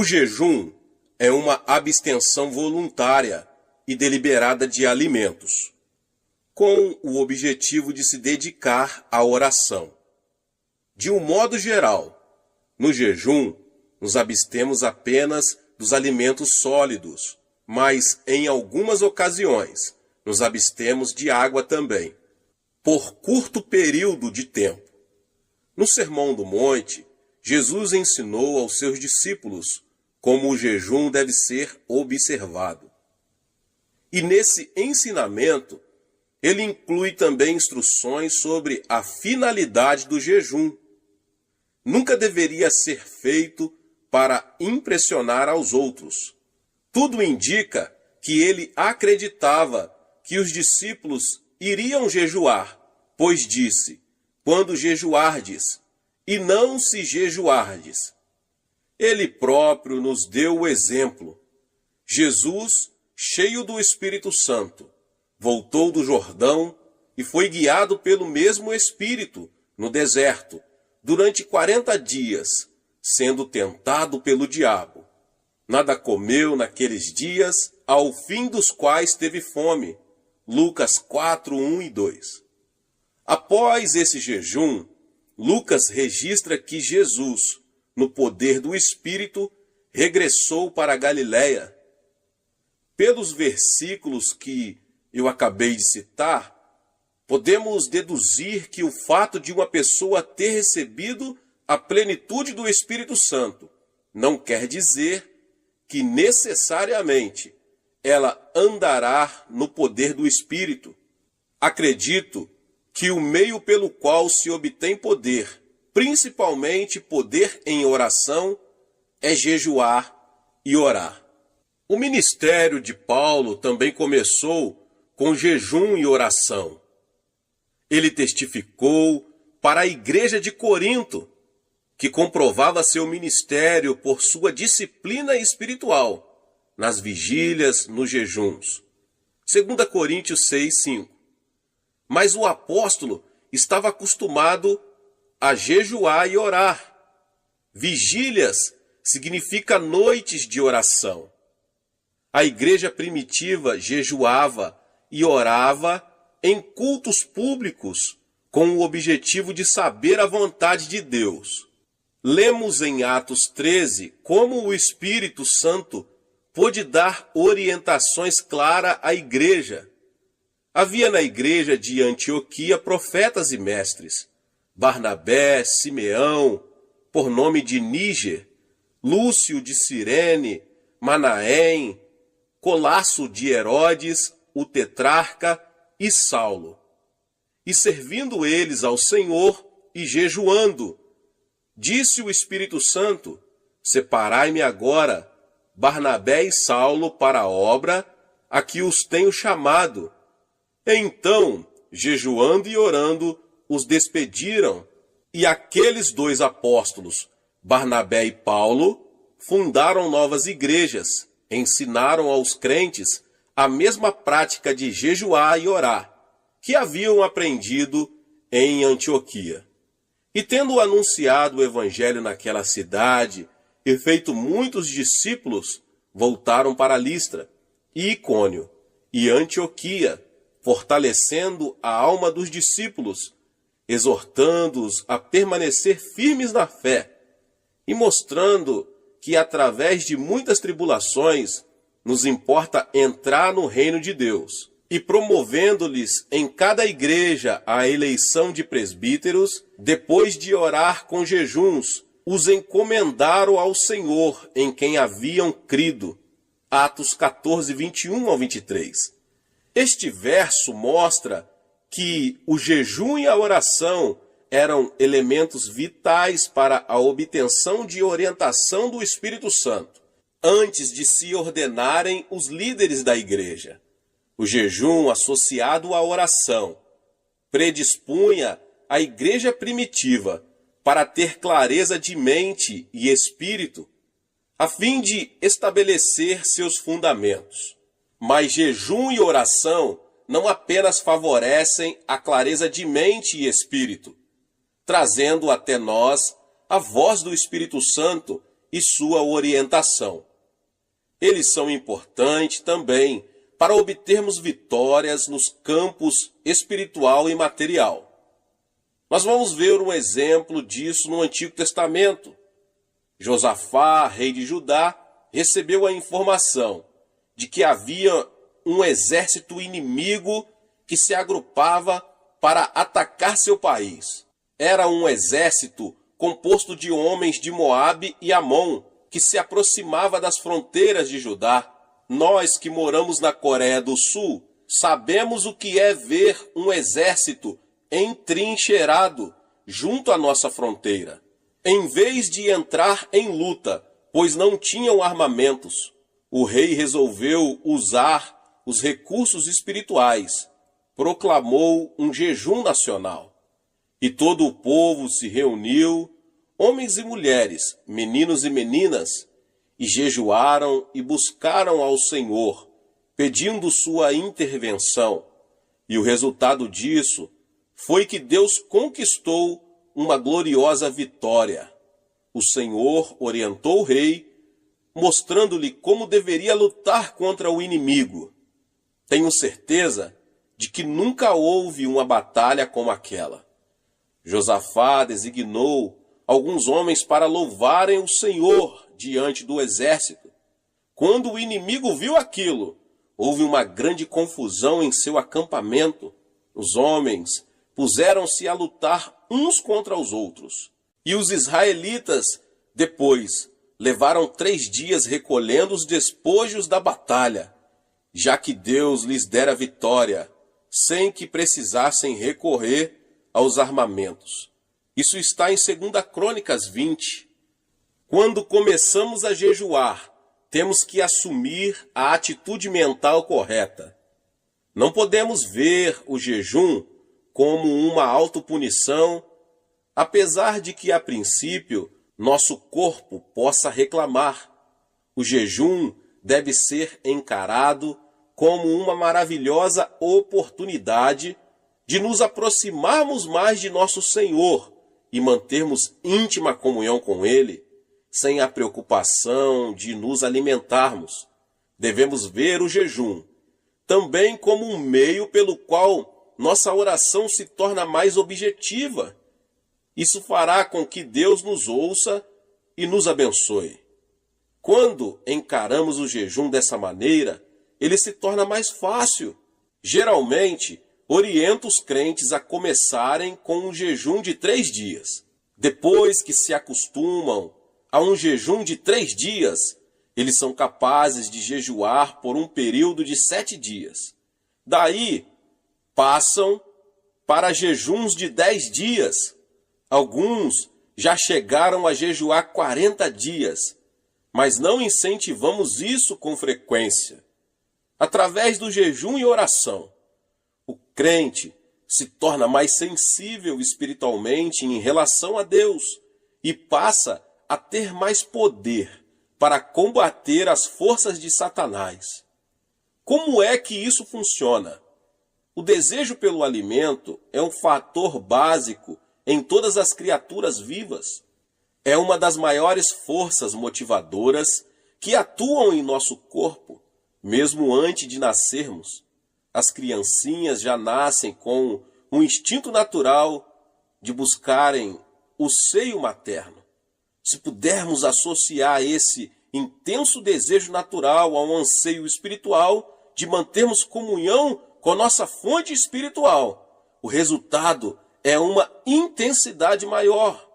O jejum é uma abstenção voluntária e deliberada de alimentos, com o objetivo de se dedicar à oração. De um modo geral, no jejum, nos abstemos apenas dos alimentos sólidos, mas em algumas ocasiões nos abstemos de água também, por curto período de tempo. No Sermão do Monte, Jesus ensinou aos seus discípulos como o jejum deve ser observado. E nesse ensinamento, ele inclui também instruções sobre a finalidade do jejum. Nunca deveria ser feito para impressionar aos outros. Tudo indica que ele acreditava que os discípulos iriam jejuar, pois disse: quando jejuardes, e não se jejuardes. Ele próprio nos deu o exemplo. Jesus, cheio do Espírito Santo, voltou do Jordão e foi guiado pelo mesmo Espírito no deserto durante 40 dias, sendo tentado pelo diabo. Nada comeu naqueles dias, ao fim dos quais teve fome. Lucas 4, 1 e 2. Após esse jejum, Lucas registra que Jesus, no poder do Espírito, regressou para a Galiléia. Pelos versículos que eu acabei de citar, podemos deduzir que o fato de uma pessoa ter recebido a plenitude do Espírito Santo não quer dizer que necessariamente ela andará no poder do Espírito. Acredito que o meio pelo qual se obtém poder, principalmente poder em oração, é jejuar e orar. O ministério de Paulo também começou com jejum e oração. Ele testificou para a igreja de Corinto, que comprovava seu ministério por sua disciplina espiritual, nas vigílias, nos jejuns. 2 Coríntios 6, 5. Mas o apóstolo estava acostumado a jejuar e orar. Vigílias significa noites de oração. A igreja primitiva jejuava e orava em cultos públicos com o objetivo de saber a vontade de Deus. Lemos em Atos 13 como o Espírito Santo pôde dar orientações claras à igreja. Havia na igreja de Antioquia profetas e mestres: Barnabé, Simeão, por nome de Níger, Lúcio de Cirene, Manaém, Colasso de Herodes, o tetrarca, e Saulo. E servindo eles ao Senhor e jejuando, disse o Espírito Santo: separai-me agora Barnabé e Saulo para a obra a que os tenho chamado. Então, jejuando e orando, os despediram, e aqueles dois apóstolos, Barnabé e Paulo, fundaram novas igrejas, ensinaram aos crentes a mesma prática de jejuar e orar, que haviam aprendido em Antioquia. E tendo anunciado o evangelho naquela cidade e feito muitos discípulos, voltaram para Listra, e Icônio, e Antioquia, fortalecendo a alma dos discípulos, exortando-os a permanecer firmes na fé, e mostrando que através de muitas tribulações nos importa entrar no reino de Deus, e promovendo-lhes em cada igreja a eleição de presbíteros, depois de orar com jejuns, os encomendaram ao Senhor em quem haviam crido. Atos 14, 21 ao 23. Este verso mostra que o jejum e a oração eram elementos vitais para a obtenção de orientação do Espírito Santo, antes de se ordenarem os líderes da igreja. O jejum associado à oração predispunha a igreja primitiva para ter clareza de mente e espírito, a fim de estabelecer seus fundamentos. Mas jejum e oração não apenas favorecem a clareza de mente e espírito, trazendo até nós a voz do Espírito Santo e sua orientação. Eles são importantes também para obtermos vitórias nos campos espiritual e material. Nós vamos ver um exemplo disso no Antigo Testamento. Josafá, rei de Judá, recebeu a informação de que havia um exército inimigo que se agrupava para atacar seu país. Era um exército composto de homens de Moabe e Amon, que se aproximava das fronteiras de Judá. Nós que moramos na Coreia do Sul, sabemos o que é ver um exército entrincheirado junto à nossa fronteira. Em vez de entrar em luta, pois não tinham armamentos, o rei resolveu usar os recursos espirituais. Proclamou um jejum nacional. E todo o povo se reuniu, homens e mulheres, meninos e meninas, e jejuaram e buscaram ao Senhor, pedindo sua intervenção. E o resultado disso foi que Deus conquistou uma gloriosa vitória. O Senhor orientou o rei, mostrando-lhe como deveria lutar contra o inimigo. Tenho certeza de que nunca houve uma batalha como aquela. Josafá designou alguns homens para louvarem o Senhor diante do exército. Quando o inimigo viu aquilo, houve uma grande confusão em seu acampamento. Os homens puseram-se a lutar uns contra os outros. E os israelitas, depois, levaram 3 dias recolhendo os despojos da batalha, já que Deus lhes dera vitória, sem que precisassem recorrer aos armamentos. Isso está em 2 Crônicas 20. Quando começamos a jejuar, temos que assumir a atitude mental correta. Não podemos ver o jejum como uma autopunição, apesar de que, a princípio, nosso corpo possa reclamar. O jejum deve ser encarado como uma maravilhosa oportunidade de nos aproximarmos mais de nosso Senhor e mantermos íntima comunhão com Ele, sem a preocupação de nos alimentarmos. Devemos ver o jejum também como um meio pelo qual nossa oração se torna mais objetiva. Isso fará com que Deus nos ouça e nos abençoe. Quando encaramos o jejum dessa maneira, ele se torna mais fácil. Geralmente, oriento os crentes a começarem com um jejum de 3 dias. Depois que se acostumam a um jejum de 3 dias, eles são capazes de jejuar por um período de 7 dias. Daí, passam para jejuns de 10 dias. Alguns já chegaram a jejuar 40 dias, mas não incentivamos isso com frequência. Através do jejum e oração, o crente se torna mais sensível espiritualmente em relação a Deus e passa a ter mais poder para combater as forças de Satanás. Como é que isso funciona? O desejo pelo alimento é um fator básico em todas as criaturas vivas. É uma das maiores forças motivadoras que atuam em nosso corpo, mesmo antes de nascermos. As criancinhas já nascem com um instinto natural de buscarem o seio materno. Se pudermos associar esse intenso desejo natural a um anseio espiritual de mantermos comunhão com nossa fonte espiritual, o resultado é uma intensidade maior.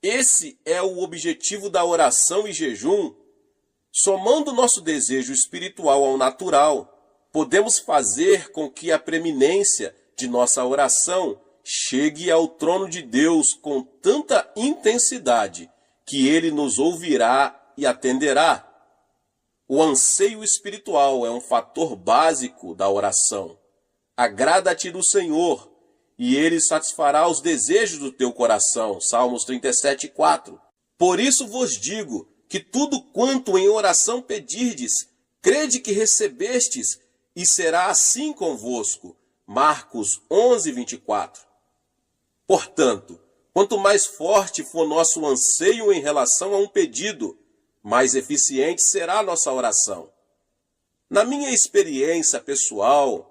Esse é o objetivo da oração e jejum. Somando nosso desejo espiritual ao natural, podemos fazer com que a preeminência de nossa oração chegue ao trono de Deus com tanta intensidade que Ele nos ouvirá e atenderá. O anseio espiritual é um fator básico da oração. Agrada-te do Senhor, e Ele satisfará os desejos do teu coração. Salmos 37:4. Por isso vos digo que tudo quanto em oração pedirdes, crede que recebestes, e será assim convosco. Marcos 11:24. Portanto, Quanto mais forte for nosso anseio em relação a um pedido, mais eficiente será a nossa oração. Na minha experiência pessoal,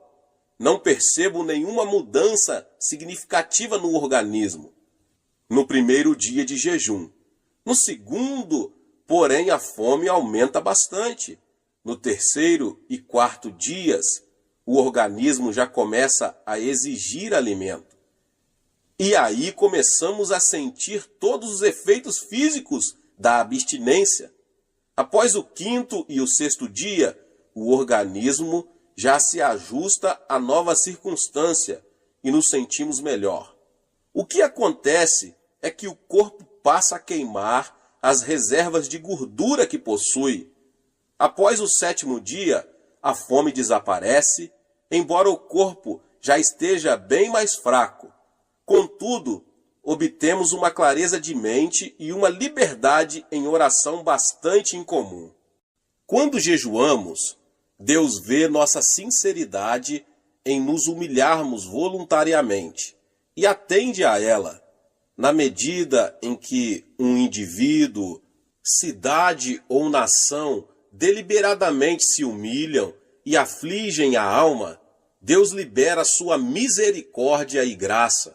não percebo nenhuma mudança significativa no organismo no primeiro dia de jejum. No segundo, porém, a fome aumenta bastante. No terceiro e quarto dias, o organismo já começa a exigir alimento. E aí começamos a sentir todos os efeitos físicos da abstinência. Após o quinto e o sexto dia, o organismo já se ajusta à nova circunstância e nos sentimos melhor. O que acontece é que o corpo passa a queimar as reservas de gordura que possui. Após o sétimo dia, a fome desaparece, embora o corpo já esteja bem mais fraco. Contudo, obtemos uma clareza de mente e uma liberdade em oração bastante incomum. Quando jejuamos, Deus vê nossa sinceridade em nos humilharmos voluntariamente e atende a ela. Na medida em que um indivíduo, cidade ou nação deliberadamente se humilham e afligem a alma, Deus libera sua misericórdia e graça.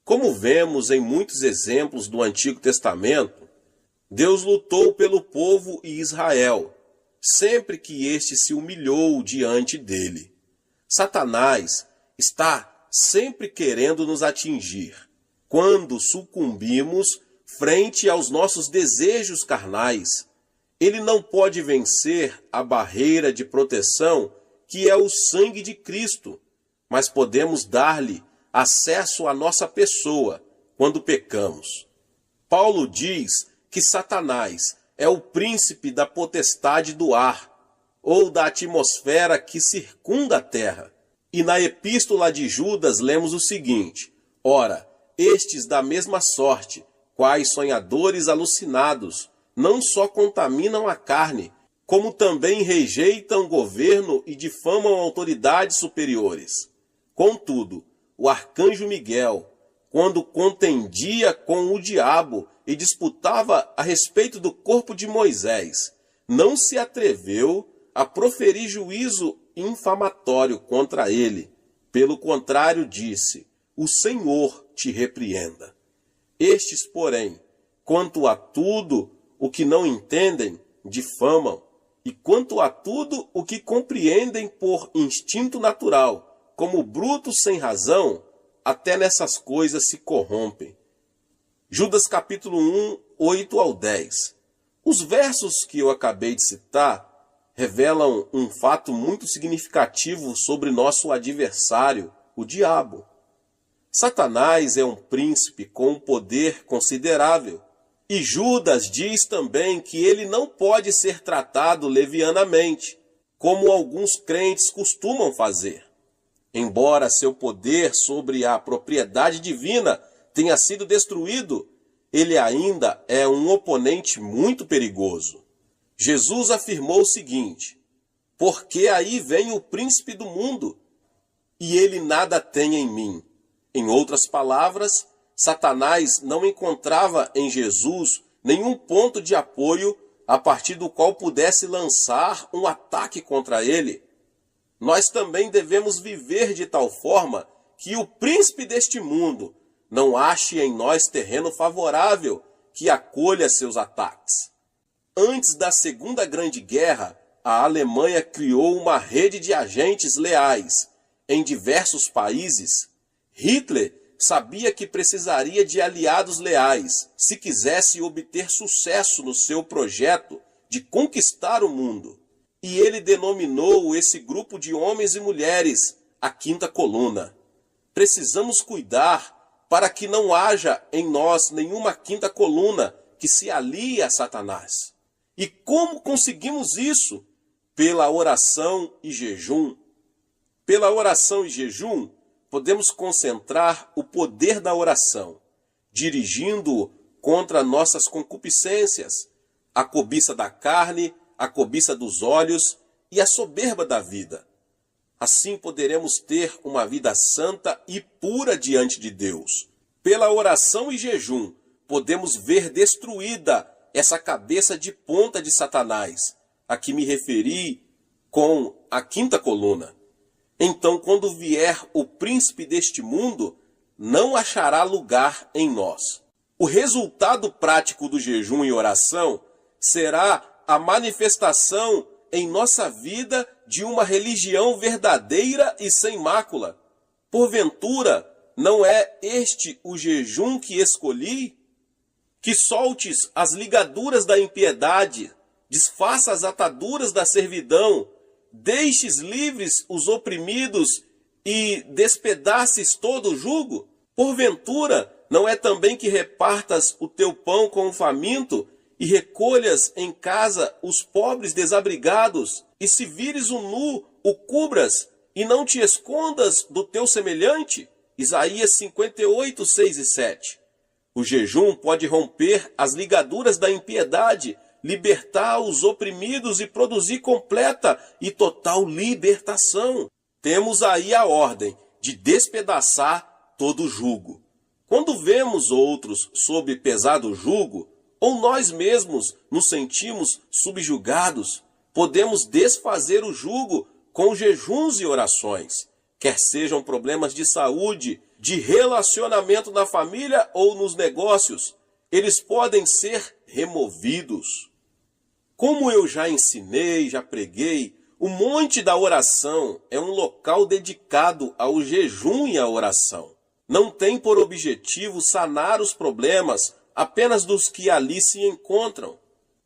Como vemos em muitos exemplos do Antigo Testamento, Deus lutou pelo povo e Israel, sempre que este se humilhou diante dele. Satanás está sempre querendo nos atingir. Quando sucumbimos frente aos nossos desejos carnais, ele não pode vencer a barreira de proteção que é o sangue de Cristo, mas podemos dar-lhe acesso à nossa pessoa quando pecamos. Paulo diz que Satanás é o príncipe da potestade do ar, ou da atmosfera que circunda a terra. E na epístola de Judas lemos o seguinte: ora, estes da mesma sorte, quais sonhadores alucinados, não só contaminam a carne, como também rejeitam governo e difamam autoridades superiores. Contudo, o arcanjo Miguel, quando contendia com o diabo e disputava a respeito do corpo de Moisés, não se atreveu a proferir juízo infamatório contra ele. Pelo contrário, disse: o Senhor te repreenda. Estes, porém, quanto a tudo o que não entendem, difamam, e quanto a tudo o que compreendem por instinto natural, como brutos sem razão, até nessas coisas se corrompem. Judas capítulo 1, 8 ao 10. Os versos que eu acabei de citar revelam um fato muito significativo sobre nosso adversário, o diabo. Satanás é um príncipe com um poder considerável. E Judas diz também que ele não pode ser tratado levianamente, como alguns crentes costumam fazer. Embora seu poder sobre a propriedade divina tenha sido destruído, ele ainda é um oponente muito perigoso. Jesus afirmou o seguinte: porque aí vem o príncipe do mundo, e ele nada tem em mim. Em outras palavras, Satanás não encontrava em Jesus nenhum ponto de apoio a partir do qual pudesse lançar um ataque contra ele. Nós também devemos viver de tal forma que o príncipe deste mundo não ache em nós terreno favorável que acolha seus ataques. Antes da Segunda Grande Guerra, a Alemanha criou uma rede de agentes leais em diversos países. Hitler sabia que precisaria de aliados leais se quisesse obter sucesso no seu projeto de conquistar o mundo. E ele denominou esse grupo de homens e mulheres a Quinta Coluna. Precisamos cuidar para que não haja em nós nenhuma quinta coluna que se alie a Satanás. E como conseguimos isso? Pela oração e jejum. Pela oração e jejum, podemos concentrar o poder da oração, dirigindo-o contra nossas concupiscências, a cobiça da carne, a cobiça dos olhos e a soberba da vida. Assim poderemos ter uma vida santa e pura diante de Deus. Pela oração e jejum, podemos ver destruída essa cabeça de ponta de Satanás, a que me referi com a quinta coluna. Então, quando vier o príncipe deste mundo, não achará lugar em nós. O resultado prático do jejum e oração será a manifestação em nossa vida de uma religião verdadeira e sem mácula. Porventura, não é este o jejum que escolhi? Que soltes as ligaduras da impiedade, desfaça as ataduras da servidão, deixes livres os oprimidos e despedaces todo o jugo? Porventura, não é também que repartas o teu pão com o faminto e recolhas em casa os pobres desabrigados, e se vires o nu, o cubras, e não te escondas do teu semelhante? Isaías 58, 6 e 7. O jejum pode romper as ligaduras da impiedade, libertar os oprimidos e produzir completa e total libertação. Temos aí a ordem de despedaçar todo jugo. Quando vemos outros sob pesado jugo, ou nós mesmos nos sentimos subjugados, podemos desfazer o jugo com jejuns e orações, quer sejam problemas de saúde, de relacionamento na família ou nos negócios, eles podem ser removidos. Como eu já ensinei, já preguei, o Monte da Oração é um local dedicado ao jejum e à oração. Não tem por objetivo sanar os problemas apenas dos que ali se encontram.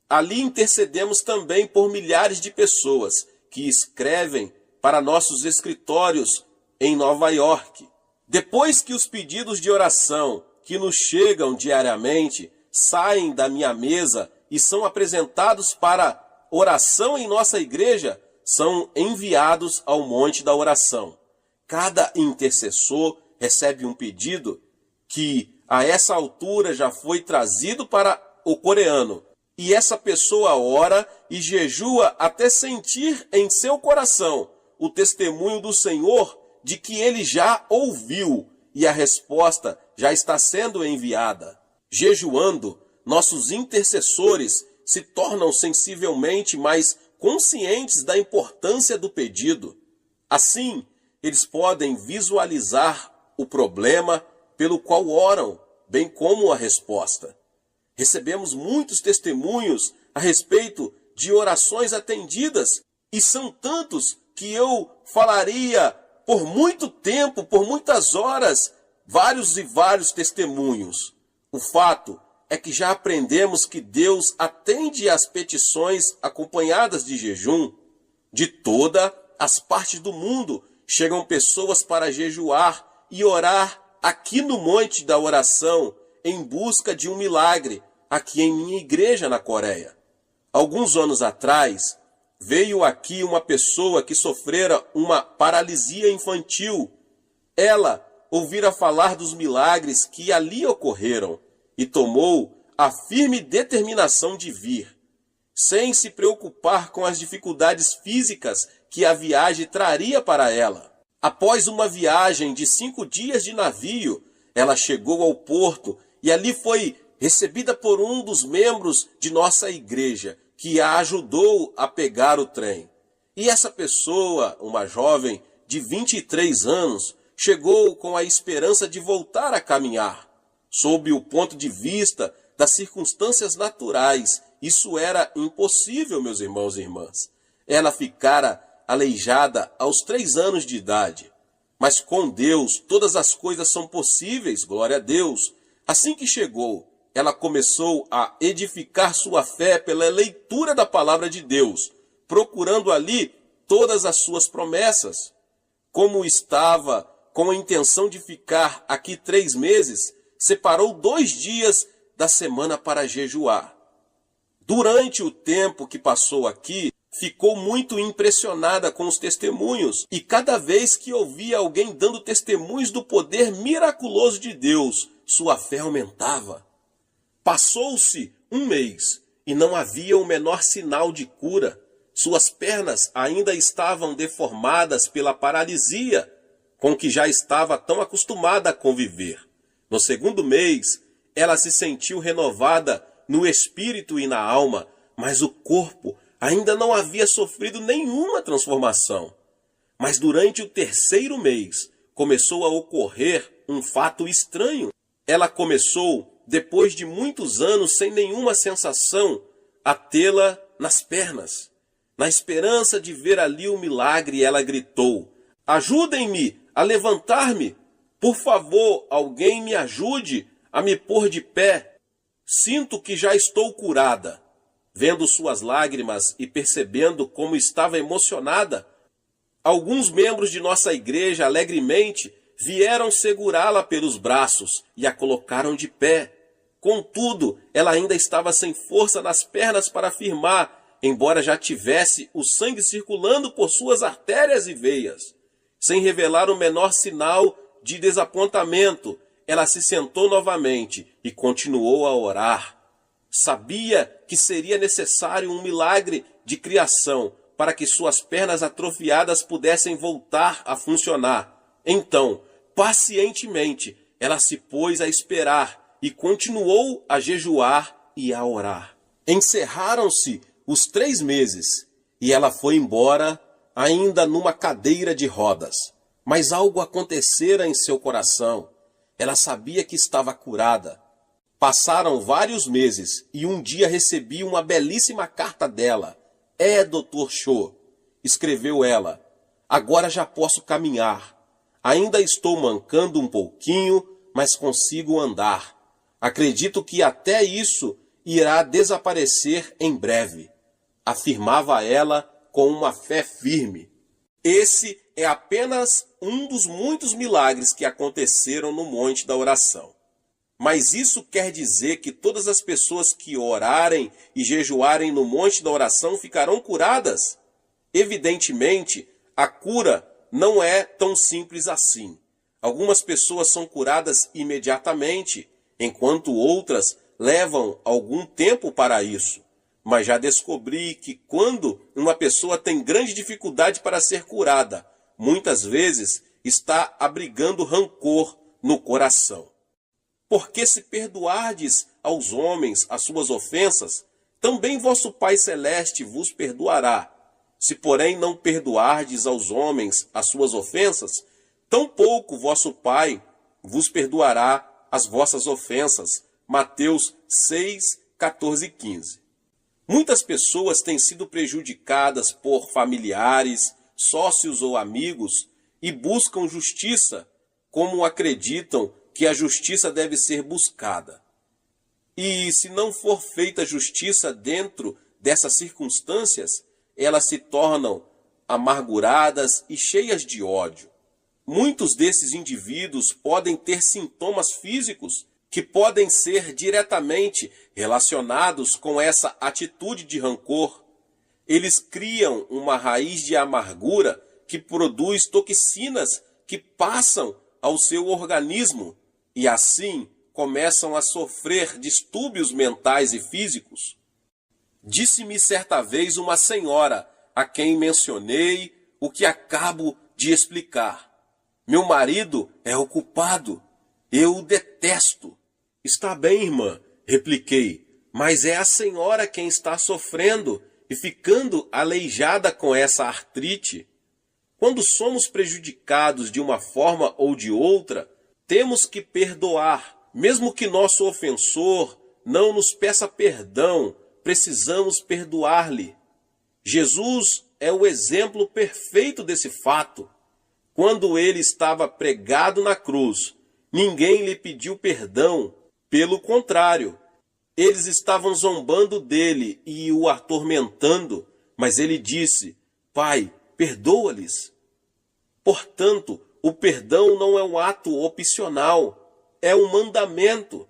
Ali intercedemos também por milhares de pessoas que escrevem para nossos escritórios em Nova York. Depois que os pedidos de oração que nos chegam diariamente saem da minha mesa e são apresentados para oração em nossa igreja, são enviados ao Monte da Oração. Cada intercessor recebe um pedido que a essa altura já foi trazido para o coreano. E essa pessoa ora e jejua até sentir em seu coração o testemunho do Senhor de que ele já ouviu e a resposta já está sendo enviada. Jejuando, nossos intercessores se tornam sensivelmente mais conscientes da importância do pedido. Assim, eles podem visualizar o problema pelo qual oram, bem como a resposta. Recebemos muitos testemunhos a respeito de orações atendidas, e são tantos que eu falaria por muito tempo, por muitas horas, vários e vários testemunhos. O fato é que já aprendemos que Deus atende às petições acompanhadas de jejum. De todas as partes do mundo chegam pessoas para jejuar e orar aqui no Monte da Oração em busca de um milagre, aqui em minha igreja na Coreia. Alguns anos atrás, veio aqui uma pessoa que sofrera uma paralisia infantil. Ela ouvira falar dos milagres que ali ocorreram e tomou a firme determinação de vir, sem se preocupar com as dificuldades físicas que a viagem traria para ela. Após uma viagem de 5 dias de navio, ela chegou ao porto e ali foi recebida por um dos membros de nossa igreja, que a ajudou a pegar o trem. E essa pessoa, uma jovem de 23 anos, chegou com a esperança de voltar a caminhar. Sob o ponto de vista das circunstâncias naturais, isso era impossível, meus irmãos e irmãs. Ela ficara aleijada aos 3 anos de idade. Mas com Deus, todas as coisas são possíveis, glória a Deus. Assim que chegou, ela começou a edificar sua fé pela leitura da palavra de Deus, procurando ali todas as suas promessas. Como estava com a intenção de ficar aqui 3 meses, separou 2 dias da semana para jejuar. Durante o tempo que passou aqui, ficou muito impressionada com os testemunhos, e cada vez que ouvia alguém dando testemunhos do poder miraculoso de Deus, sua fé aumentava. Passou-se 1 mês e não havia o menor sinal de cura. Suas pernas ainda estavam deformadas pela paralisia, com que já estava tão acostumada a conviver. No segundo mês, ela se sentiu renovada no espírito e na alma, mas o corpo ainda não havia sofrido nenhuma transformação. Mas durante o terceiro mês, começou a ocorrer um fato estranho. Ela começou, depois de muitos anos sem nenhuma sensação, a tê-la nas pernas. Na esperança de ver ali o milagre, ela gritou: "Ajudem-me a levantar-me! Por favor, alguém me ajude a me pôr de pé. Sinto que já estou curada." Vendo suas lágrimas e percebendo como estava emocionada, alguns membros de nossa igreja alegremente vieram segurá-la pelos braços e a colocaram de pé. Contudo, ela ainda estava sem força nas pernas para firmar, embora já tivesse o sangue circulando por suas artérias e veias. Sem revelar o menor sinal de desapontamento, ela se sentou novamente e continuou a orar. Sabia que seria necessário um milagre de criação para que suas pernas atrofiadas pudessem voltar a funcionar. Então, pacientemente, ela se pôs a esperar e continuou a jejuar e a orar. Encerraram-se os 3 meses e ela foi embora ainda numa cadeira de rodas. Mas algo acontecera em seu coração. Ela sabia que estava curada. Passaram vários meses e um dia recebi uma belíssima carta dela. Dr. Cho, escreveu ela, agora já posso caminhar. Ainda estou mancando um pouquinho, mas consigo andar. Acredito que até isso irá desaparecer em breve, afirmava ela com uma fé firme. Esse é apenas um dos muitos milagres que aconteceram no Monte da Oração. Mas isso quer dizer que todas as pessoas que orarem e jejuarem no Monte da Oração ficarão curadas? Evidentemente, a cura não é tão simples assim. Algumas pessoas são curadas imediatamente, enquanto outras levam algum tempo para isso. Mas já descobri que quando uma pessoa tem grande dificuldade para ser curada, muitas vezes está abrigando rancor no coração. Porque se perdoardes aos homens as suas ofensas, também vosso Pai Celeste vos perdoará. Se, porém, não perdoardes aos homens as suas ofensas, tampouco vosso Pai vos perdoará as vossas ofensas. Mateus 6, 14 e 15. Muitas pessoas têm sido prejudicadas por familiares, sócios ou amigos e buscam justiça, como acreditam que a justiça deve ser buscada. E se não for feita justiça dentro dessas circunstâncias, elas se tornam amarguradas e cheias de ódio. Muitos desses indivíduos podem ter sintomas físicos que podem ser diretamente relacionados com essa atitude de rancor. Eles criam uma raiz de amargura que produz toxinas que passam ao seu organismo e assim começam a sofrer distúrbios mentais e físicos. Disse-me certa vez uma senhora a quem mencionei o que acabo de explicar. Meu marido é o culpado. Eu o detesto. Está bem, irmã, repliquei, mas é a senhora quem está sofrendo e ficando aleijada com essa artrite. Quando somos prejudicados de uma forma ou de outra, temos que perdoar. Mesmo que nosso ofensor não nos peça perdão, precisamos perdoar-lhe. Jesus é o exemplo perfeito desse fato. Quando ele estava pregado na cruz, ninguém lhe pediu perdão. Pelo contrário, eles estavam zombando dele e o atormentando, mas ele disse: Pai, perdoa-lhes. Portanto, o perdão não é um ato opcional, é um mandamento.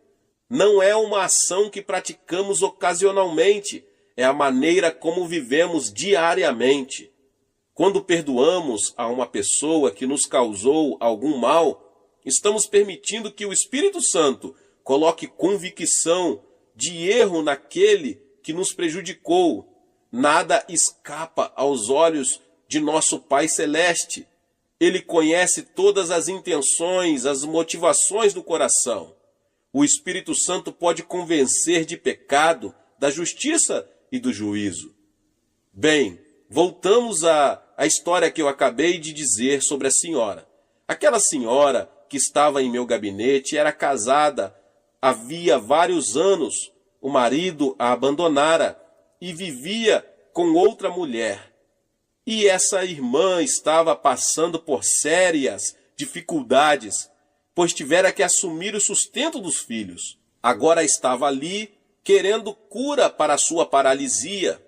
Não é uma ação que praticamos ocasionalmente, é a maneira como vivemos diariamente. Quando perdoamos a uma pessoa que nos causou algum mal, estamos permitindo que o Espírito Santo coloque convicção de erro naquele que nos prejudicou. Nada escapa aos olhos de nosso Pai Celeste. Ele conhece todas as intenções, as motivações do coração. O Espírito Santo pode convencer de pecado, da justiça e do juízo. Bem, voltamos à história que eu acabei de dizer sobre a senhora. Aquela senhora que estava em meu gabinete era casada havia vários anos. O marido a abandonara e vivia com outra mulher. E essa irmã estava passando por sérias dificuldades, pois tivera que assumir o sustento dos filhos. Agora estava ali querendo cura para a sua paralisia.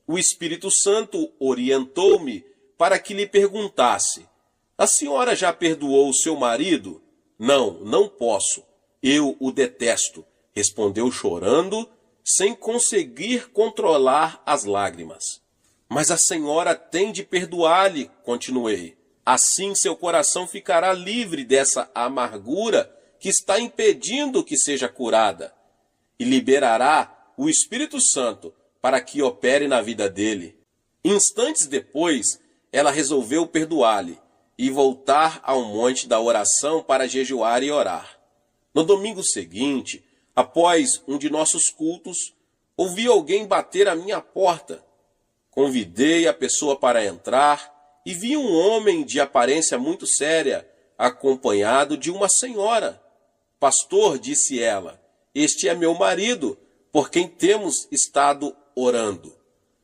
O Espírito Santo orientou-me para que lhe perguntasse: a senhora já perdoou o seu marido? Não, não posso. Eu o detesto, respondeu chorando, sem conseguir controlar as lágrimas. Mas a senhora tem de perdoar-lhe, continuei. Assim seu coração ficará livre dessa amargura que está impedindo que seja curada, e liberará o Espírito Santo para que opere na vida dele. Instantes depois, ela resolveu perdoar-lhe e voltar ao monte da oração para jejuar e orar. No domingo seguinte, após um de nossos cultos, ouvi alguém bater à minha porta. Convidei a pessoa para entrar e vi um homem de aparência muito séria, acompanhado de uma senhora. Pastor, disse ela, este é meu marido, por quem temos estado orando.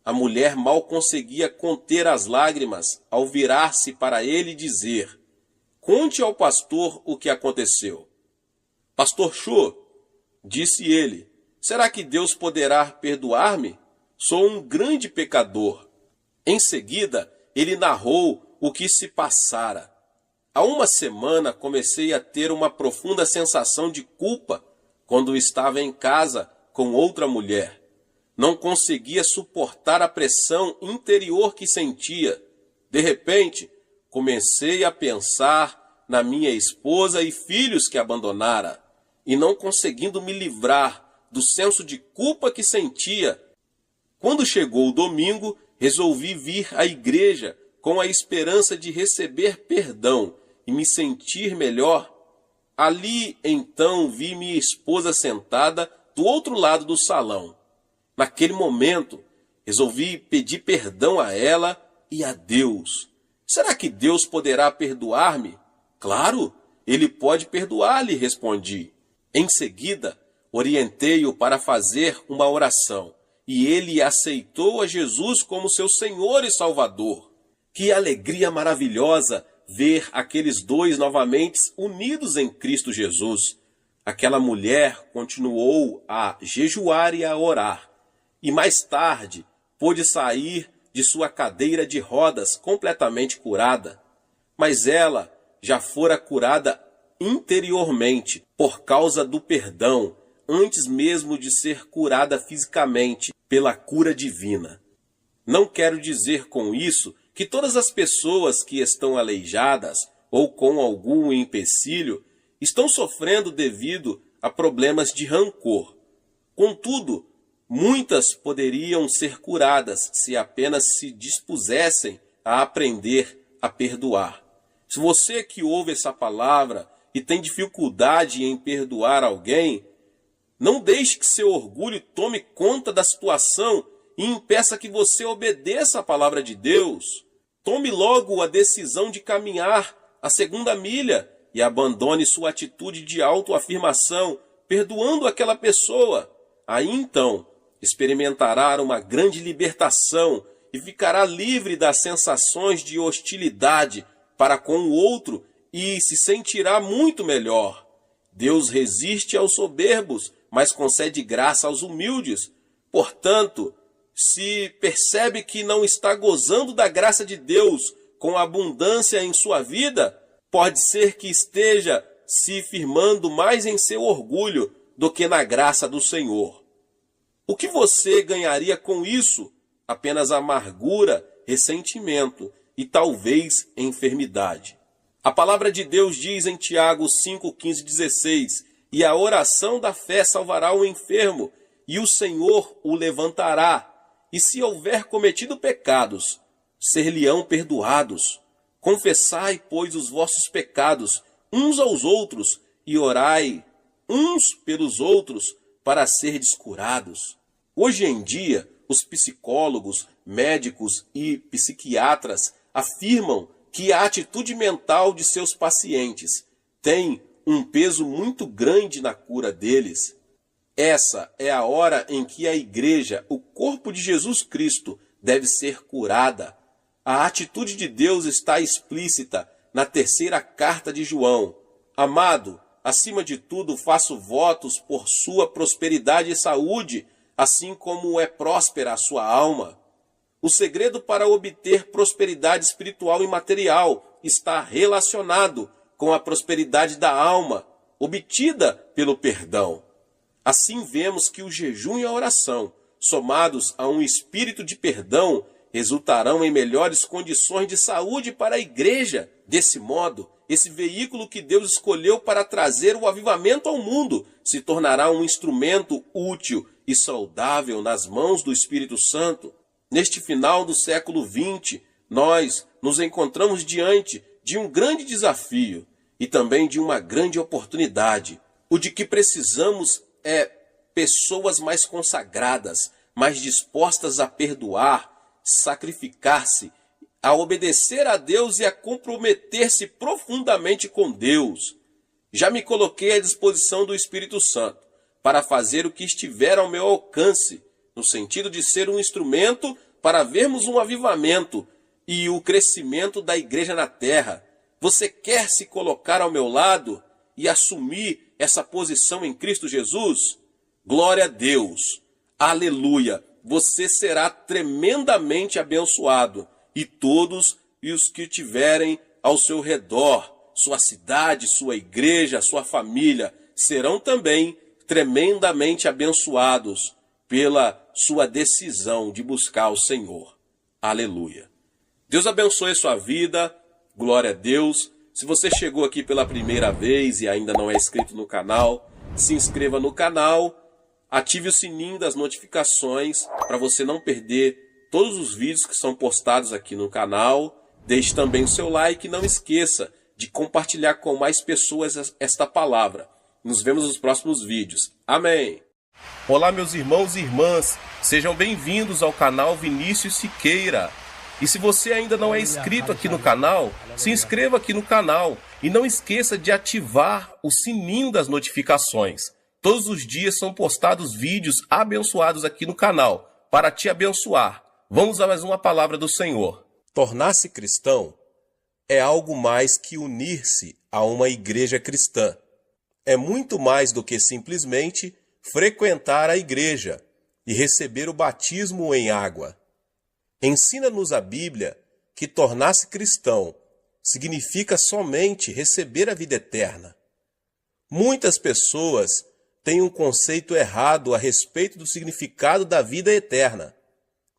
A mulher mal conseguia conter as lágrimas ao virar-se para ele e dizer: conte ao pastor o que aconteceu. Pastor Cho, disse ele, será que Deus poderá perdoar-me? Sou um grande pecador. Em seguida, ele narrou o que se passara. Há uma semana comecei a ter uma profunda sensação de culpa quando estava em casa com outra mulher. Não conseguia suportar a pressão interior que sentia. De repente, comecei a pensar na minha esposa e filhos que abandonara, e não conseguindo me livrar do senso de culpa que sentia. Quando chegou o domingo, resolvi vir à igreja com a esperança de receber perdão e me sentir melhor. Ali, então, vi minha esposa sentada do outro lado do salão. Naquele momento, resolvi pedir perdão a ela e a Deus. Será que Deus poderá perdoar-me? Claro, Ele pode perdoar-lhe, respondi. Em seguida, orientei-o para fazer uma oração, e ele aceitou a Jesus como seu Senhor e Salvador. Que alegria maravilhosa ver aqueles dois novamente unidos em Cristo Jesus. Aquela mulher continuou a jejuar e a orar, e mais tarde pôde sair de sua cadeira de rodas completamente curada. Mas ela já fora curada interiormente por causa do perdão, antes mesmo de ser curada fisicamente pela cura divina. Não quero dizer com isso que todas as pessoas que estão aleijadas ou com algum empecilho estão sofrendo devido a problemas de rancor. Contudo, muitas poderiam ser curadas se apenas se dispusessem a aprender a perdoar. Se você que ouve essa palavra e tem dificuldade em perdoar alguém, não deixe que seu orgulho tome conta da situação e impeça que você obedeça a palavra de Deus. Tome logo a decisão de caminhar a segunda milha e abandone sua atitude de autoafirmação, perdoando aquela pessoa. Aí então experimentará uma grande libertação e ficará livre das sensações de hostilidade para com o outro e se sentirá muito melhor. Deus resiste aos soberbos, mas concede graça aos humildes. Portanto, se percebe que não está gozando da graça de Deus com abundância em sua vida, pode ser que esteja se firmando mais em seu orgulho do que na graça do Senhor. O que você ganharia com isso? Apenas amargura, ressentimento e talvez enfermidade. A palavra de Deus diz em Tiago 5, 15, 16, e a oração da fé salvará o enfermo, e o Senhor o levantará. E se houver cometido pecados, ser-lhe-ão perdoados. Confessai, pois, os vossos pecados uns aos outros e orai uns pelos outros para serdes curados. Hoje em dia, os psicólogos, médicos e psiquiatras afirmam que a atitude mental de seus pacientes tem um peso muito grande na cura deles. Essa é a hora em que a igreja, o corpo de Jesus Cristo, deve ser curada. A atitude de Deus está explícita na terceira carta de João. Amado, acima de tudo faço votos por sua prosperidade e saúde, assim como é próspera a sua alma. O segredo para obter prosperidade espiritual e material está relacionado com a prosperidade da alma, obtida pelo perdão. Assim vemos que o jejum e a oração, somados a um espírito de perdão, resultarão em melhores condições de saúde para a igreja. Desse modo, esse veículo que Deus escolheu para trazer o avivamento ao mundo se tornará um instrumento útil e saudável nas mãos do Espírito Santo. Neste final do século XX, nós nos encontramos diante de um grande desafio e também de uma grande oportunidade. O de que precisamos é pessoas mais consagradas, mais dispostas a perdoar, sacrificar-se, a obedecer a Deus e a comprometer-se profundamente com Deus. Já me coloquei à disposição do Espírito Santo para fazer o que estiver ao meu alcance, no sentido de ser um instrumento para vermos um avivamento e o crescimento da igreja na terra. Você quer se colocar ao meu lado e assumir essa posição em Cristo Jesus? Glória a Deus! Aleluia! Você será tremendamente abençoado, e todos os que tiverem ao seu redor, sua cidade, sua igreja, sua família, serão também tremendamente abençoados pela sua decisão de buscar o Senhor. Aleluia. Deus abençoe a sua vida. Glória a Deus. Se você chegou aqui pela primeira vez e ainda não é inscrito no canal, se inscreva no canal, ative o sininho das notificações para você não perder todos os vídeos que são postados aqui no canal. Deixe também o seu like e não esqueça de compartilhar com mais pessoas esta palavra. Nos vemos nos próximos vídeos. Amém. Olá, meus irmãos e irmãs. Sejam bem-vindos ao canal Vinícius Siqueira. E se você ainda não é inscrito aqui no canal, se inscreva aqui no canal e não esqueça de ativar o sininho das notificações. Todos os dias são postados vídeos abençoados aqui no canal para te abençoar. Vamos a mais uma palavra do Senhor. Tornar-se cristão é algo mais que unir-se a uma igreja cristã. É muito mais do que simplesmente frequentar a igreja e receber o batismo em água. Ensina-nos a Bíblia que tornar-se cristão significa somente receber a vida eterna. Muitas pessoas têm um conceito errado a respeito do significado da vida eterna.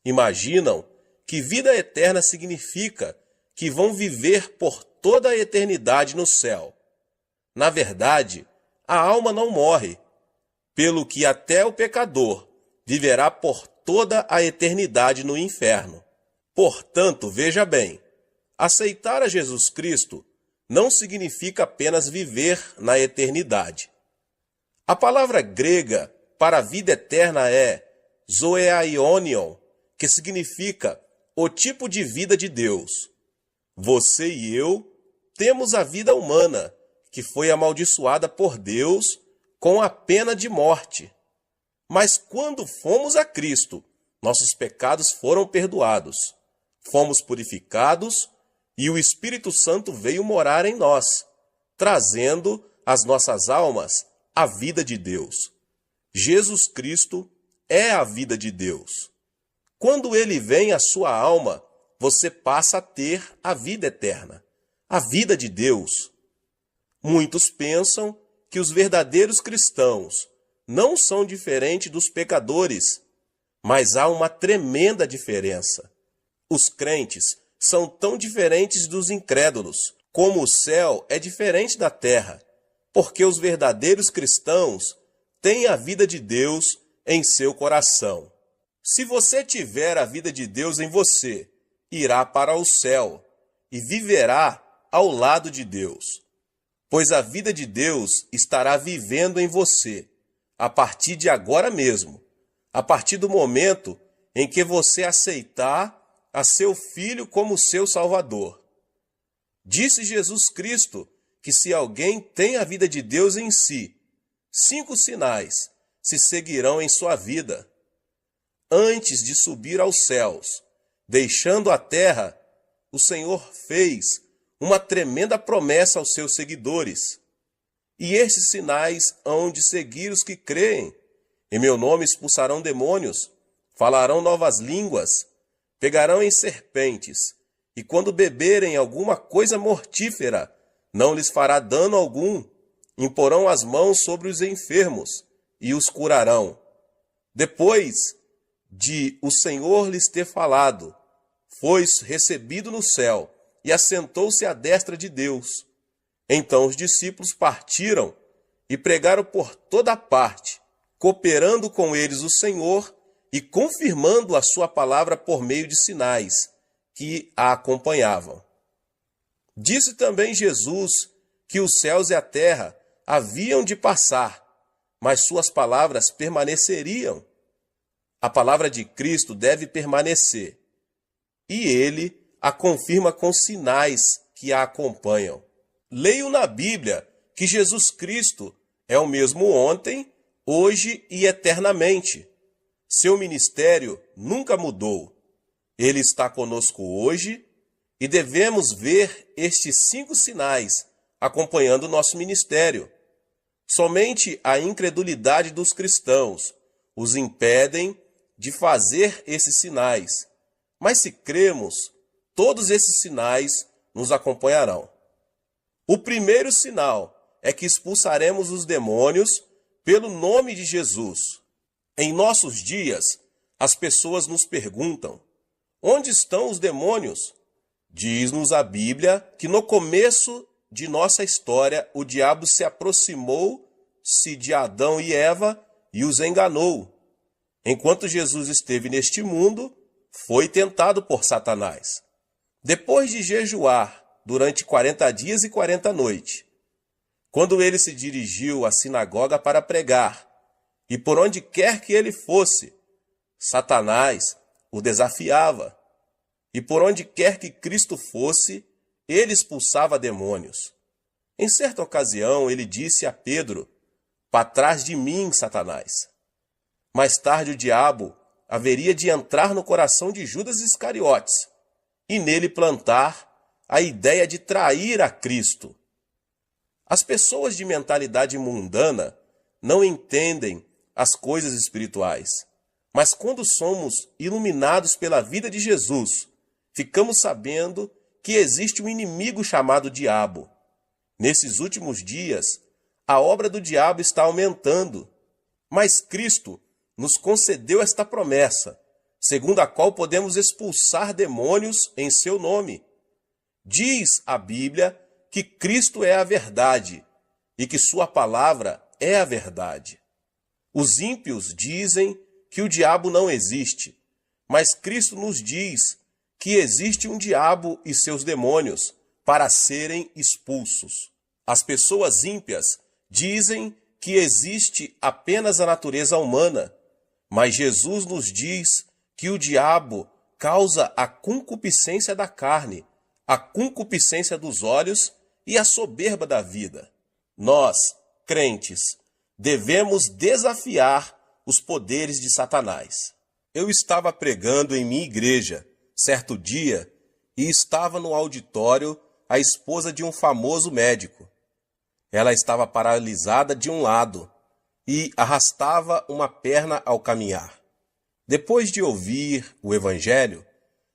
Imaginam que vida eterna significa que vão viver por toda a eternidade no céu. Na verdade, a alma não morre, pelo que até o pecador viverá por toda a eternidade no inferno. Portanto, veja bem, aceitar a Jesus Cristo não significa apenas viver na eternidade. A palavra grega para a vida eterna é zoeaionion, que significa o tipo de vida de Deus. Você e eu temos a vida humana, que foi amaldiçoada por Deus com a pena de morte. Mas quando fomos a Cristo, nossos pecados foram perdoados, fomos purificados e o Espírito Santo veio morar em nós, trazendo às nossas almas a vida de Deus. Jesus Cristo é a vida de Deus. Quando ele vem à sua alma, você passa a ter a vida eterna, a vida de Deus. Muitos pensam que os verdadeiros cristãos não são diferentes dos pecadores, mas há uma tremenda diferença. Os crentes são tão diferentes dos incrédulos, como o céu é diferente da terra, porque os verdadeiros cristãos têm a vida de Deus em seu coração. Se você tiver a vida de Deus em você, irá para o céu. e viverá ao lado de Deus, pois a vida de Deus estará vivendo em você a partir de agora mesmo, a partir do momento em que você aceitar a seu Filho como seu Salvador. Disse Jesus Cristo que se alguém tem a vida de Deus em si, 5 sinais se seguirão em sua vida. Antes de subir aos céus, deixando a terra, o Senhor fez uma tremenda promessa aos seus seguidores. E esses sinais hão de seguir os que creem. Em meu nome expulsarão demônios, falarão novas línguas, pegarão em serpentes, e quando beberem alguma coisa mortífera, não lhes fará dano algum. Imporão as mãos sobre os enfermos e os curarão. Depois de o Senhor lhes ter falado, foi recebido no céu e assentou-se à destra de Deus. Então os discípulos partiram e pregaram por toda parte, cooperando com eles o Senhor e confirmando a sua palavra por meio de sinais que a acompanhavam. Disse também Jesus que os céus e a terra haviam de passar, mas suas palavras permaneceriam. A palavra de Cristo deve permanecer, e ele a confirma com sinais que a acompanham. Leio na Bíblia que Jesus Cristo é o mesmo ontem, hoje e eternamente. Seu ministério nunca mudou. Ele está conosco hoje e devemos ver estes 5 sinais acompanhando o nosso ministério. Somente a incredulidade dos cristãos os impedem de fazer esses sinais. Mas se cremos, todos esses sinais nos acompanharão. O primeiro sinal é que expulsaremos os demônios pelo nome de Jesus. Em nossos dias, as pessoas nos perguntam: onde estão os demônios? Diz-nos a Bíblia que no começo de nossa história, o diabo se aproximou-se de Adão e Eva e os enganou. Enquanto Jesus esteve neste mundo, foi tentado por Satanás. Depois de jejuar durante 40 dias e 40 noites, quando ele se dirigiu à sinagoga para pregar, e por onde quer que ele fosse, Satanás o desafiava. E por onde quer que Cristo fosse, ele expulsava demônios. Em certa ocasião, ele disse a Pedro: "Para trás de mim, Satanás." Mais tarde, o diabo haveria de entrar no coração de Judas Iscariotes e nele plantar a ideia de trair a Cristo. As pessoas de mentalidade mundana não entendem as coisas espirituais, mas quando somos iluminados pela vida de Jesus, ficamos sabendo que existe um inimigo chamado diabo. Nesses últimos dias, a obra do diabo está aumentando, mas Cristo nos concedeu esta promessa, segundo a qual podemos expulsar demônios em seu nome. Diz a Bíblia que Cristo é a verdade e que sua palavra é a verdade. Os ímpios dizem que o diabo não existe, mas Cristo nos diz que existe um diabo e seus demônios para serem expulsos. As pessoas ímpias dizem que existe apenas a natureza humana, mas Jesus nos diz que o diabo causa a concupiscência da carne, a concupiscência dos olhos e a soberba da vida. Nós, crentes, devemos desafiar os poderes de Satanás. Eu estava pregando em minha igreja certo dia e estava no auditório a esposa de um famoso médico. Ela estava paralisada de um lado e arrastava uma perna ao caminhar. Depois de ouvir o evangelho,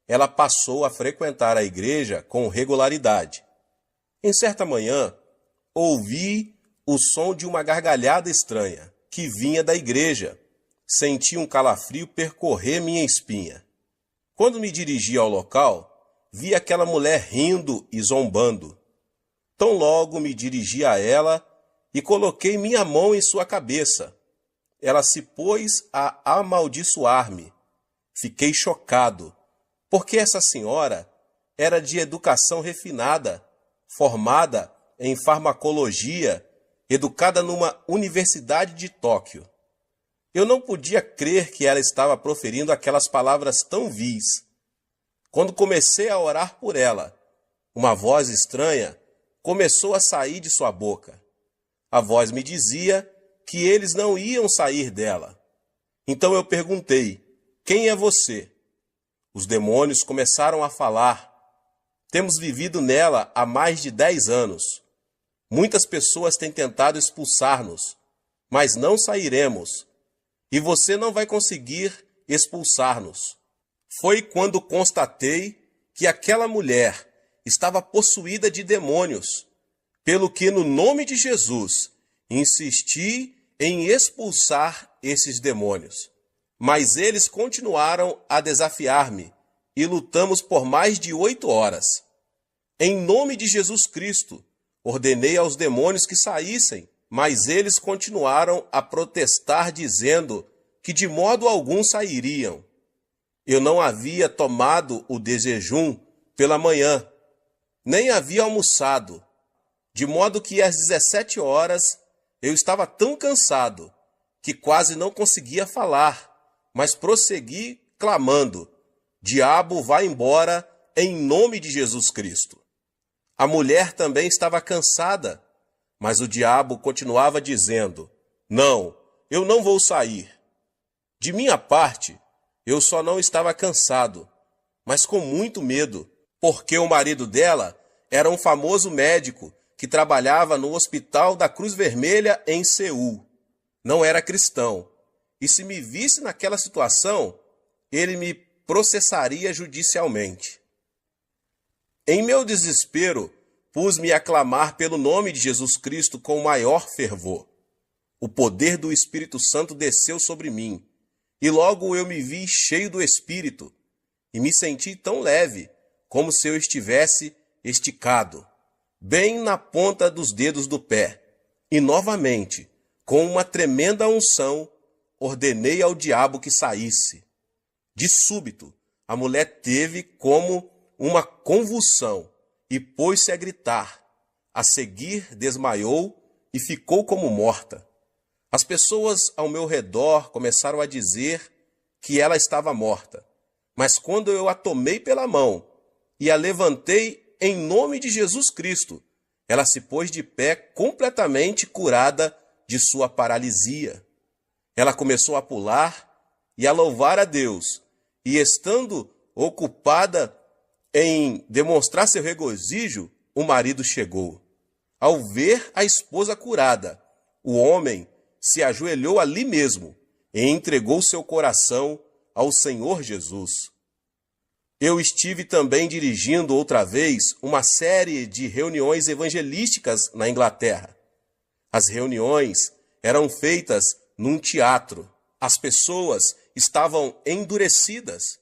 ela passou a frequentar a igreja com regularidade. Em certa manhã, ouvi o som de uma gargalhada estranha que vinha da igreja. Senti um calafrio percorrer minha espinha. Quando me dirigi ao local, vi aquela mulher rindo e zombando. Tão logo me dirigi a ela e coloquei minha mão em sua cabeça. Ela se pôs a amaldiçoar-me. Fiquei chocado, porque essa senhora era de educação refinada, formada em farmacologia, educada numa universidade de Tóquio. Eu não podia crer que ela estava proferindo aquelas palavras tão vis. Quando comecei a orar por ela, uma voz estranha começou a sair de sua boca. A voz me dizia que eles não iam sair dela. Então eu perguntei: quem é você? Os demônios começaram a falar: temos vivido nela há mais de 10 anos. Muitas pessoas têm tentado expulsar-nos, mas não sairemos. E você não vai conseguir expulsar-nos. Foi quando constatei que aquela mulher estava possuída de demônios, pelo que, no nome de Jesus, insisti em expulsar esses demônios. Mas eles continuaram a desafiar-me e lutamos por mais de 8 horas. Em nome de Jesus Cristo, ordenei aos demônios que saíssem, mas eles continuaram a protestar, dizendo que de modo algum sairiam. Eu não havia tomado o de jejum pela manhã, nem havia almoçado, de modo que às 17 horas eu estava tão cansado que quase não conseguia falar, mas prossegui clamando: diabo, vá embora em nome de Jesus Cristo. A mulher também estava cansada, mas o diabo continuava dizendo: não, eu não vou sair. De minha parte, eu só não estava cansado, mas com muito medo, porque o marido dela era um famoso médico que trabalhava no Hospital da Cruz Vermelha em Seul. Não era cristão, e se me visse naquela situação, ele me processaria judicialmente. Em meu desespero, pus-me a clamar pelo nome de Jesus Cristo com maior fervor. O poder do Espírito Santo desceu sobre mim, e logo eu me vi cheio do Espírito, e me senti tão leve, como se eu estivesse esticado, bem na ponta dos dedos do pé. E novamente, com uma tremenda unção, ordenei ao diabo que saísse. De súbito, a mulher teve como uma convulsão e pôs-se a gritar. A seguir, desmaiou e ficou como morta. As pessoas ao meu redor começaram a dizer que ela estava morta. Mas quando eu a tomei pela mão e a levantei em nome de Jesus Cristo, ela se pôs de pé completamente curada de sua paralisia. Ela começou a pular e a louvar a Deus, e estando ocupada em demonstrar seu regozijo, o marido chegou. Ao ver a esposa curada, o homem se ajoelhou ali mesmo e entregou seu coração ao Senhor Jesus. Eu estive também dirigindo outra vez uma série de reuniões evangelísticas na Inglaterra. As reuniões eram feitas num teatro. As pessoas estavam endurecidas.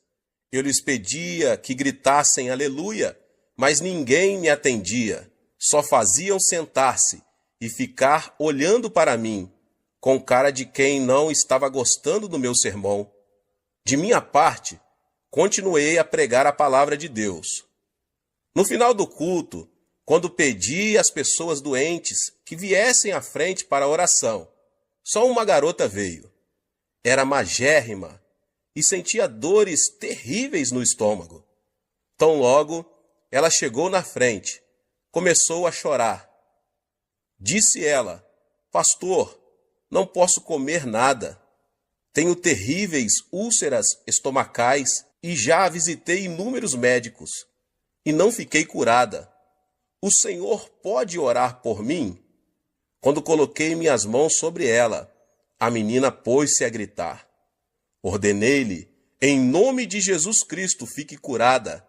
Eu lhes pedia que gritassem aleluia, mas ninguém me atendia. Só faziam sentar-se e ficar olhando para mim, com cara de quem não estava gostando do meu sermão. De minha parte, continuei a pregar a palavra de Deus. No final do culto, quando pedi às pessoas doentes que viessem à frente para a oração, só uma garota veio. Era magérrima e sentia dores terríveis no estômago. Tão logo, ela chegou na frente, começou a chorar. Disse ela: pastor, não posso comer nada. Tenho terríveis úlceras estomacais e já visitei inúmeros médicos e não fiquei curada. O Senhor pode orar por mim? Quando coloquei minhas mãos sobre ela, a menina pôs-se a gritar. Ordenei-lhe, em nome de Jesus Cristo, fique curada.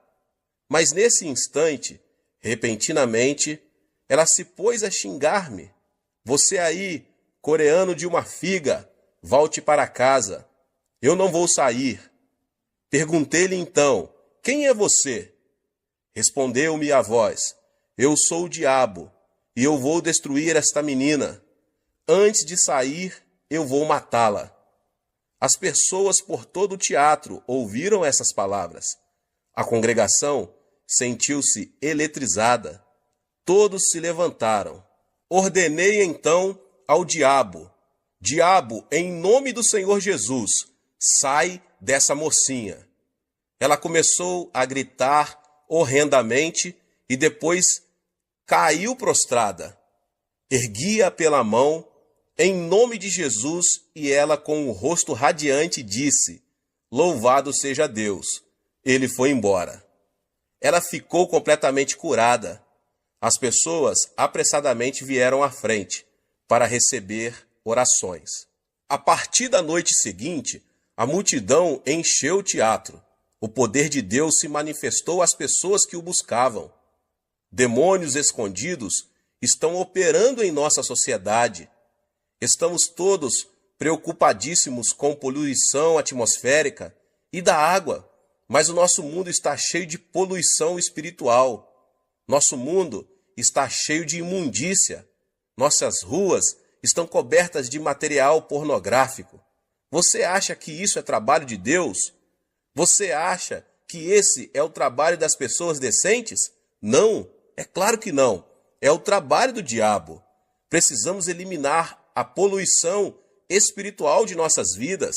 Mas nesse instante, repentinamente, ela se pôs a xingar-me. Você aí, coreano de uma figa, volte para casa. Eu não vou sair. Perguntei-lhe então: quem é você? Respondeu-me a voz: eu sou o diabo, e eu vou destruir esta menina. Antes de sair, eu vou matá-la. As pessoas por todo o teatro ouviram essas palavras. A congregação sentiu-se eletrizada. Todos se levantaram. Ordenei então ao diabo: Diabo, em nome do Senhor Jesus, sai dessa mocinha. Ela começou a gritar horrendamente e depois caiu prostrada. Ergui-a pela mão, em nome de Jesus, e ela, com o rosto radiante, disse: Louvado seja Deus. Ele foi embora. Ela ficou completamente curada. As pessoas apressadamente vieram à frente para receber orações. A partir da noite seguinte, a multidão encheu o teatro. O poder de Deus se manifestou às pessoas que o buscavam. Demônios escondidos estão operando em nossa sociedade. Estamos todos preocupadíssimos com poluição atmosférica e da água, mas o nosso mundo está cheio de poluição espiritual. Nosso mundo está cheio de imundícia. Nossas ruas estão cobertas de material pornográfico. Você acha que isso é trabalho de Deus? Você acha que esse é o trabalho das pessoas decentes? Não, é claro que não. É o trabalho do diabo. Precisamos eliminar a poluição espiritual de nossas vidas.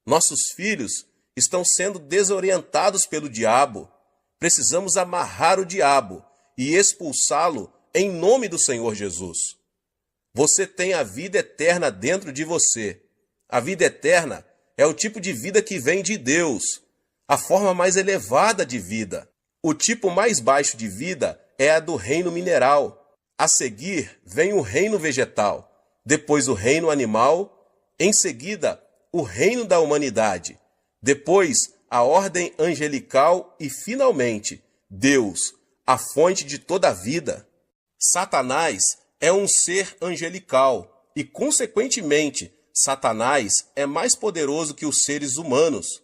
Nossos filhos estão sendo desorientados pelo diabo. Precisamos amarrar o diabo e expulsá-lo em nome do Senhor Jesus. Você tem a vida eterna dentro de você. A vida eterna é o tipo de vida que vem de Deus, a forma mais elevada de vida. O tipo mais baixo de vida é a do reino mineral. A seguir vem o reino vegetal, depois o reino animal, em seguida o reino da humanidade, depois a ordem angelical e, finalmente, Deus, a fonte de toda a vida. Satanás é um ser angelical e, consequentemente, Satanás é mais poderoso que os seres humanos.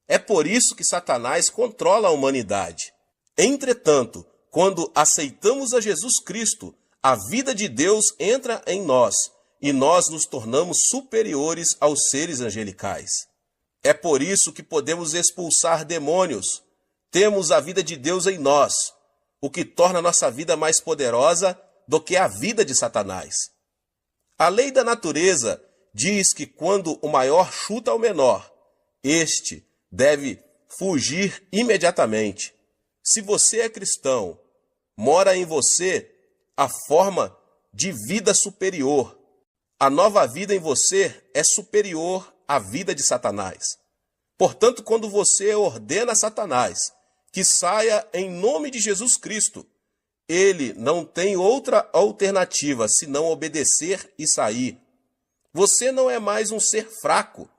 É por isso que Satanás controla a humanidade. Entretanto, quando aceitamos a Jesus Cristo, a vida de Deus entra em nós e nós nos tornamos superiores aos seres angelicais. É por isso que podemos expulsar demônios. Temos a vida de Deus em nós, o que torna nossa vida mais poderosa do que a vida de Satanás. A lei da natureza diz que quando o maior chuta o menor, este deve fugir imediatamente. Se você é cristão, mora em você a forma de vida superior. A nova vida em você é superior à vida de Satanás. Portanto, quando você ordena a Satanás que saia em nome de Jesus Cristo, ele não tem outra alternativa senão obedecer e sair. Você não é mais um ser fraco.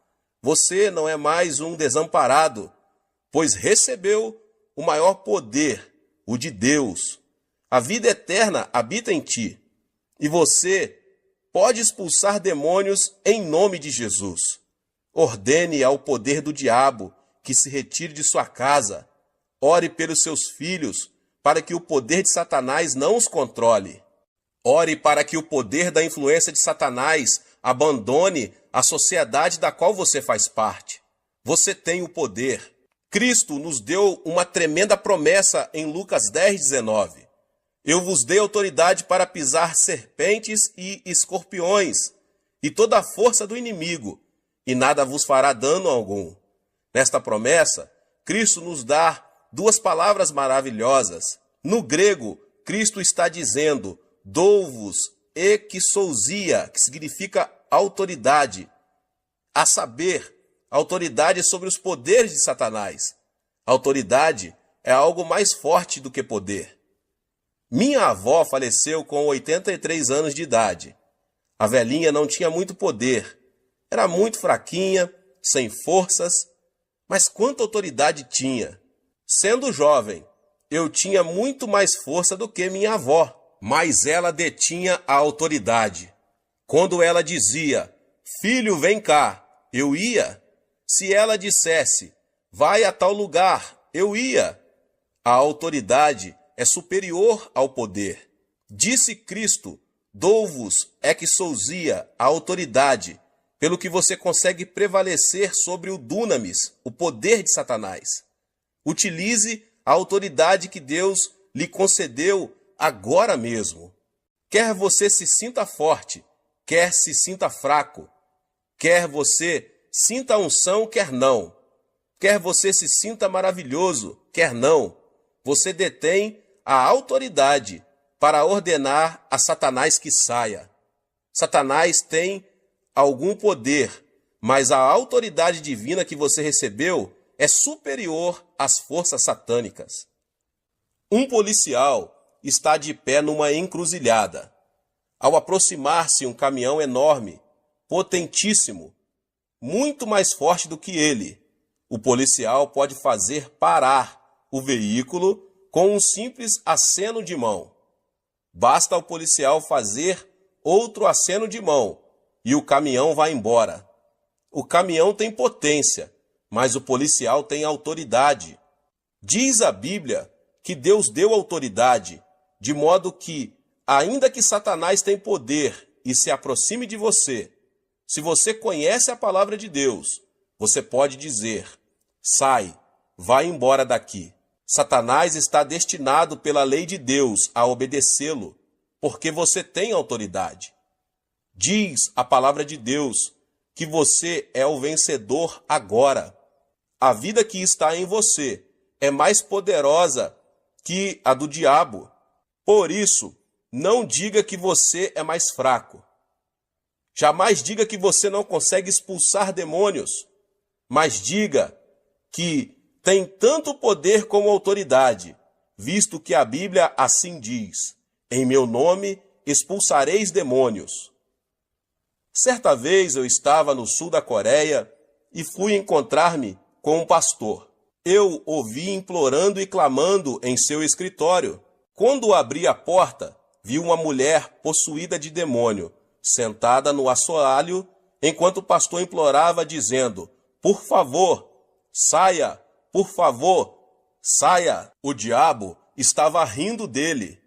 Você não é mais um desamparado, pois recebeu o maior poder, o de Deus. A vida eterna habita em ti, e você pode expulsar demônios em nome de Jesus. Ordene ao poder do diabo que se retire de sua casa. Ore pelos seus filhos, para que o poder de Satanás não os controle. Ore para que o poder da influência de Satanás abandone a sociedade da qual você faz parte. Você tem o poder. Cristo nos deu uma tremenda promessa em Lucas 10:19. Eu vos dei autoridade para pisar serpentes e escorpiões, e toda a força do inimigo, e nada vos fará dano algum. Nesta promessa, Cristo nos dá duas palavras maravilhosas. No grego, Cristo está dizendo, dou-vos exousia, que significa autoridade. A saber, autoridade sobre os poderes de Satanás. Autoridade é algo mais forte do que poder. Minha avó faleceu com 83 anos de idade. A velhinha não tinha muito poder. Era muito fraquinha, sem forças, mas quanta autoridade tinha. Sendo jovem, eu tinha muito mais força do que minha avó, mas ela detinha a autoridade. Quando ela dizia, filho, vem cá, eu ia. Se ela dissesse, vai a tal lugar, eu ia. A autoridade é superior ao poder. Disse Cristo, dou-vos exousia, a autoridade, pelo que você consegue prevalecer sobre o dunamis, o poder de Satanás. Utilize a autoridade que Deus lhe concedeu agora mesmo. Quer você se sinta forte, quer se sinta fraco, quer você sinta a unção, quer não, quer você se sinta maravilhoso, quer não, você detém a autoridade para ordenar a Satanás que saia. Satanás tem algum poder, mas a autoridade divina que você recebeu é superior às forças satânicas. Um policial está de pé numa encruzilhada. Ao aproximar-se um caminhão enorme, potentíssimo, muito mais forte do que ele, o policial pode fazer parar o veículo com um simples aceno de mão. Basta ao policial fazer outro aceno de mão e o caminhão vai embora. O caminhão tem potência, mas o policial tem autoridade. Diz a Bíblia que Deus deu autoridade, de modo que, ainda que Satanás tenha poder e se aproxime de você, se você conhece a palavra de Deus, você pode dizer: sai, vai embora daqui. Satanás está destinado pela lei de Deus a obedecê-lo, porque você tem autoridade. Diz a palavra de Deus que você é o vencedor agora. A vida que está em você é mais poderosa que a do diabo. Por isso, não diga que você é mais fraco. Jamais diga que você não consegue expulsar demônios, mas diga que tem tanto poder como autoridade, visto que a Bíblia assim diz: em meu nome expulsareis demônios. Certa vez eu estava no sul da Coreia e fui encontrar-me com um pastor. Eu o vi implorando e clamando em seu escritório. Quando abri a porta, vi uma mulher possuída de demônio, sentada no assoalho, enquanto o pastor implorava, dizendo: por favor, saia, por favor, saia. O diabo estava rindo dele.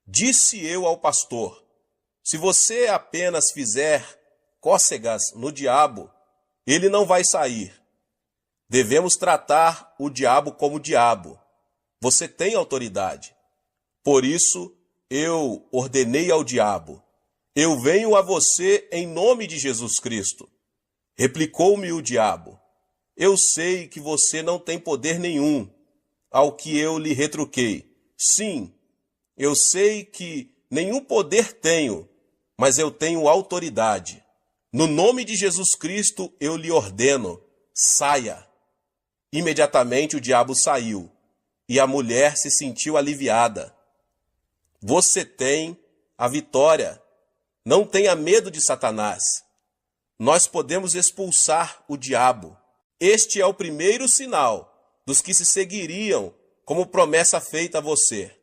Disse eu ao pastor: se você apenas fizer cócegas no diabo, ele não vai sair. Devemos tratar o diabo como diabo. Você tem autoridade. Por isso, eu ordenei ao diabo: eu venho a você em nome de Jesus Cristo. Replicou-me o diabo: eu sei que você não tem poder nenhum. Ao que eu lhe retruquei: sim, eu sei que nenhum poder tenho, mas eu tenho autoridade. No nome de Jesus Cristo eu lhe ordeno: saia. Imediatamente o diabo saiu e a mulher se sentiu aliviada. Você tem a vitória. Não tenha medo de Satanás. Nós podemos expulsar o diabo. Este é o primeiro sinal dos que se seguiriam como promessa feita a você.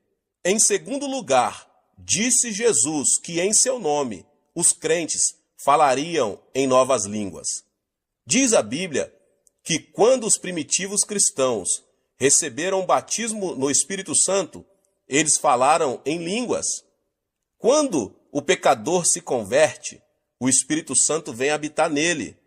Em segundo lugar, disse Jesus que em seu nome os crentes falariam em novas línguas. Diz a Bíblia que quando os primitivos cristãos receberam o batismo no Espírito Santo, eles falaram em línguas. Quando o pecador se converte, o Espírito Santo vem habitar nele.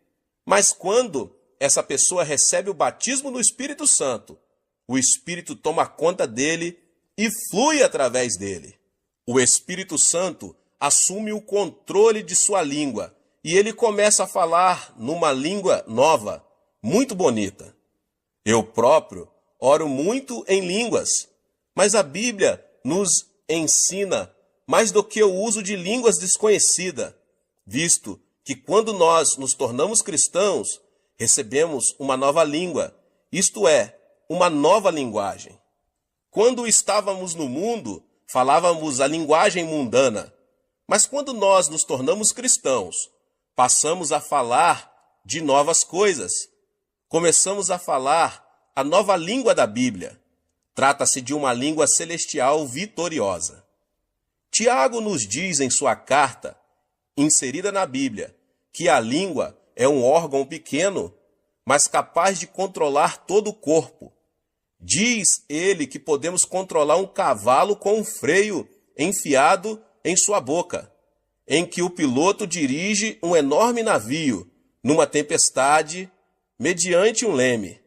Mas quando essa pessoa recebe o batismo no Espírito Santo, o Espírito toma conta dele e flui através dele. O Espírito Santo assume o controle de sua língua e ele começa a falar numa língua nova, muito bonita. Eu próprio oro muito em línguas, mas a Bíblia nos ensina mais do que o uso de línguas desconhecidas, visto que quando nós nos tornamos cristãos, recebemos uma nova língua, isto é, uma nova linguagem. Quando estávamos no mundo, falávamos a linguagem mundana, mas quando nós nos tornamos cristãos, passamos a falar de novas coisas. Começamos a falar a nova língua da Bíblia. Trata-se de uma língua celestial vitoriosa. Tiago nos diz em sua carta, inserida na Bíblia, que a língua é um órgão pequeno, mas capaz de controlar todo o corpo. Diz ele que podemos controlar um cavalo com um freio enfiado em sua boca, em que o piloto dirige um enorme navio numa tempestade mediante um leme.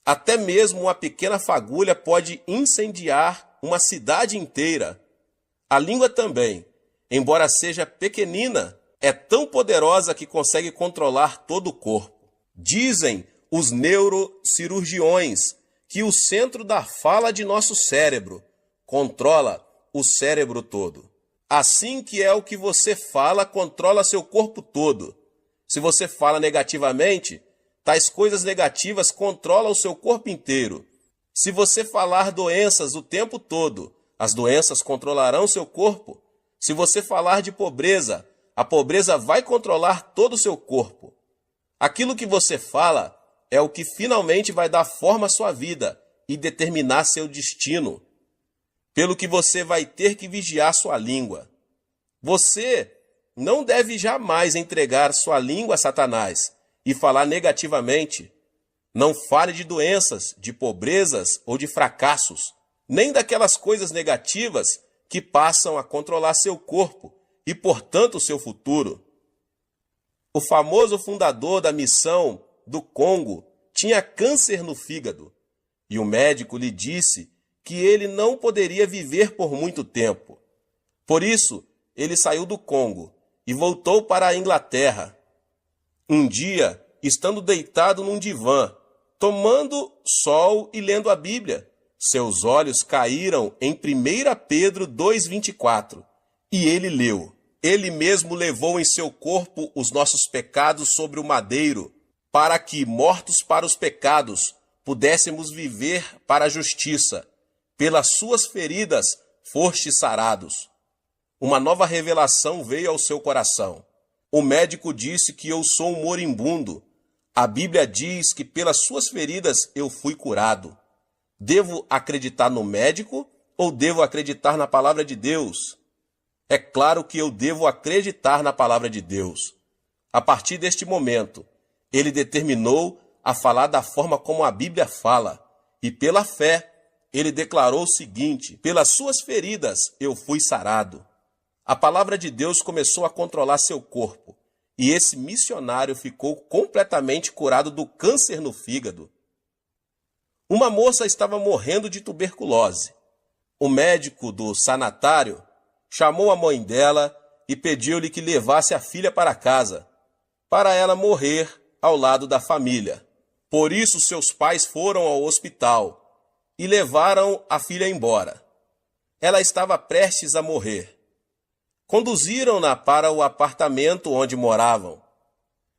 Até mesmo uma pequena fagulha pode incendiar uma cidade inteira. A língua também, embora seja pequenina, é tão poderosa que consegue controlar todo o corpo. Dizem os neurocirurgiões que o centro da fala de nosso cérebro controla o cérebro todo. Assim que é o que você fala controla seu corpo todo. Se você fala negativamente, tais coisas negativas controlam o seu corpo inteiro. Se você falar doenças o tempo todo, as doenças controlarão seu corpo. Se você falar de pobreza, a pobreza vai controlar todo o seu corpo. Aquilo que você fala é o que finalmente vai dar forma à sua vida e determinar seu destino. Pelo que você vai ter que vigiar sua língua. Você não deve jamais entregar sua língua a Satanás e falar negativamente. Não fale de doenças, de pobrezas ou de fracassos, nem daquelas coisas negativas que passam a controlar seu corpo e, portanto, seu futuro. O famoso fundador da missão do Congo tinha câncer no fígado e o médico lhe disse que ele não poderia viver por muito tempo. Por isso, ele saiu do Congo e voltou para a Inglaterra. Um dia, estando deitado num divã, tomando sol e lendo a Bíblia, seus olhos caíram em 1 Pedro 2,24, e ele leu: Ele mesmo levou em seu corpo os nossos pecados sobre o madeiro, para que, mortos para os pecados, pudéssemos viver para a justiça. Pelas suas feridas fostes sarados. Uma nova revelação veio ao seu coração. O médico disse que eu sou um moribundo. A Bíblia diz que pelas suas feridas eu fui curado. Devo acreditar no médico ou devo acreditar na palavra de Deus? É claro que eu devo acreditar na palavra de Deus. A partir deste momento, ele determinou a falar da forma como a Bíblia fala, e pela fé, ele declarou o seguinte: pelas suas feridas eu fui sarado. A palavra de Deus começou a controlar seu corpo, e esse missionário ficou completamente curado do câncer no fígado. Uma moça estava morrendo de tuberculose. O médico do sanatário chamou a mãe dela e pediu-lhe que levasse a filha para casa, para ela morrer ao lado da família. Por isso, seus pais foram ao hospital e levaram a filha embora. Ela estava prestes a morrer. Conduziram-na para o apartamento onde moravam.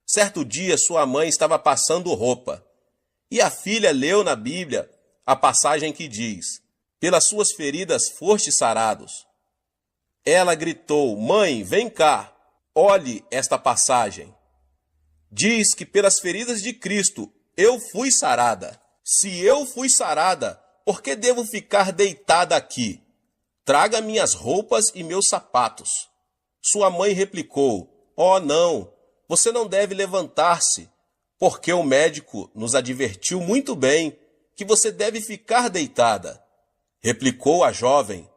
Certo dia, sua mãe estava passando roupa, e a filha leu na Bíblia a passagem que diz: pelas suas feridas fostes sarados. Ela gritou: mãe, vem cá, olhe esta passagem. Diz que pelas feridas de Cristo eu fui sarada. Se eu fui sarada, por que devo ficar deitada aqui? Traga minhas roupas e meus sapatos. Sua mãe replicou: oh, não, você não deve levantar-se, porque o médico nos advertiu muito bem que você deve ficar deitada. Replicou a jovem: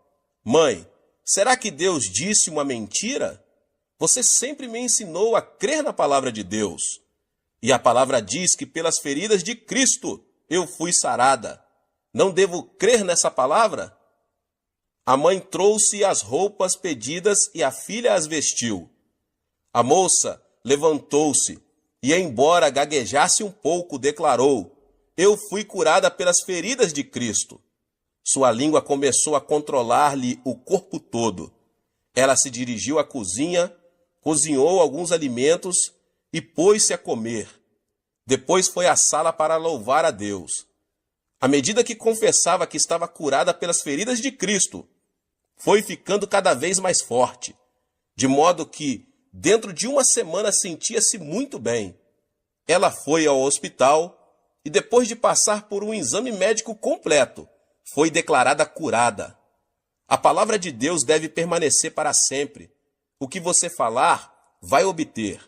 mãe, será que Deus disse uma mentira? Você sempre me ensinou a crer na palavra de Deus. E a palavra diz que pelas feridas de Cristo eu fui sarada. Não devo crer nessa palavra? A mãe trouxe as roupas pedidas e a filha as vestiu. A moça levantou-se e, embora gaguejasse um pouco, declarou: eu fui curada pelas feridas de Cristo. Sua língua começou a controlar-lhe o corpo todo. Ela se dirigiu à cozinha, cozinhou alguns alimentos e pôs-se a comer. Depois foi à sala para louvar a Deus. À medida que confessava que estava curada pelas feridas de Cristo, foi ficando cada vez mais forte, de modo que, dentro de uma semana, sentia-se muito bem. Ela foi ao hospital e, depois de passar por um exame médico completo, foi declarada curada. A palavra de Deus deve permanecer para sempre. O que você falar, vai obter.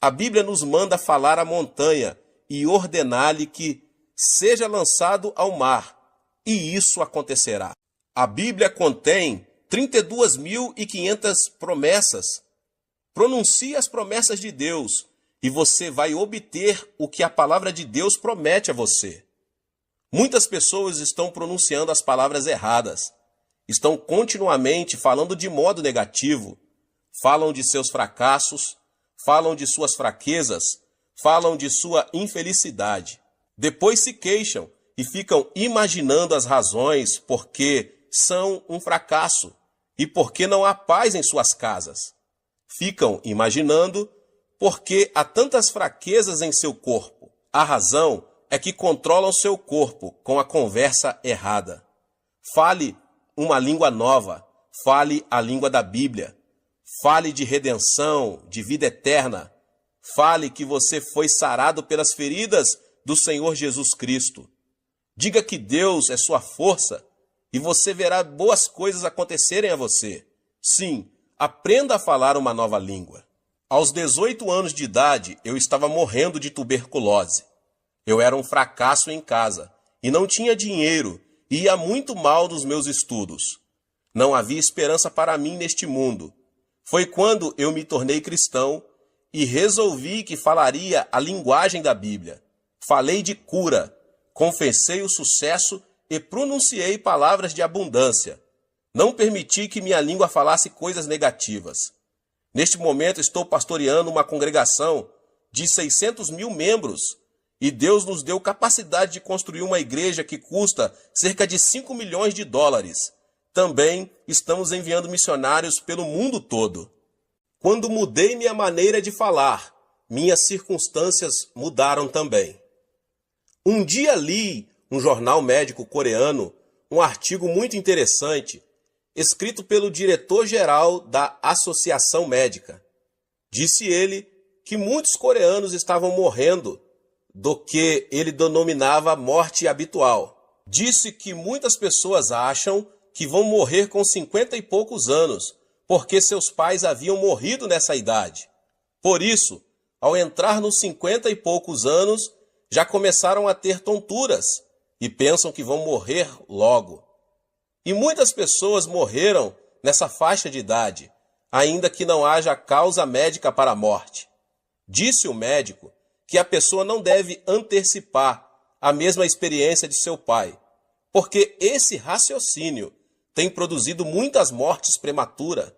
A Bíblia nos manda falar à montanha e ordenar-lhe que seja lançado ao mar, e isso acontecerá. A Bíblia contém 32.500 promessas. Pronuncie as promessas de Deus e você vai obter o que a palavra de Deus promete a você. Muitas pessoas estão pronunciando as palavras erradas, estão continuamente falando de modo negativo, falam de seus fracassos, falam de suas fraquezas, falam de sua infelicidade. Depois se queixam e ficam imaginando as razões por que são um fracasso e por que não há paz em suas casas. Ficam imaginando por que há tantas fraquezas em seu corpo. A razão é que controlam seu corpo com a conversa errada. Fale uma língua nova, fale a língua da Bíblia. Fale de redenção, de vida eterna. Fale que você foi sarado pelas feridas do Senhor Jesus Cristo. Diga que Deus é sua força e você verá boas coisas acontecerem a você. Sim, aprenda a falar uma nova língua. Aos 18 anos de idade, eu estava morrendo de tuberculose. Eu era um fracasso em casa e não tinha dinheiro e ia muito mal nos meus estudos. Não havia esperança para mim neste mundo. Foi quando eu me tornei cristão e resolvi que falaria a linguagem da Bíblia. Falei de cura, confessei o sucesso e pronunciei palavras de abundância. Não permiti que minha língua falasse coisas negativas. Neste momento estou pastoreando uma congregação de 600 mil membros e Deus nos deu capacidade de construir uma igreja que custa cerca de 5 milhões de dólares. Também estamos enviando missionários pelo mundo todo. Quando mudei minha maneira de falar, minhas circunstâncias mudaram também. Um dia li um jornal médico coreano, um artigo muito interessante, escrito pelo diretor-geral da Associação Médica. Disse ele que muitos coreanos estavam morrendo do que ele denominava morte habitual. Disse que muitas pessoas acham que vão morrer com 50 e poucos anos, porque seus pais haviam morrido nessa idade. Por isso, ao entrar nos 50 e poucos anos, já começaram a ter tonturas e pensam que vão morrer logo. E muitas pessoas morreram nessa faixa de idade, ainda que não haja causa médica para a morte. Disse o médico que a pessoa não deve antecipar a mesma experiência de seu pai, porque esse raciocínio tem produzido muitas mortes prematuras.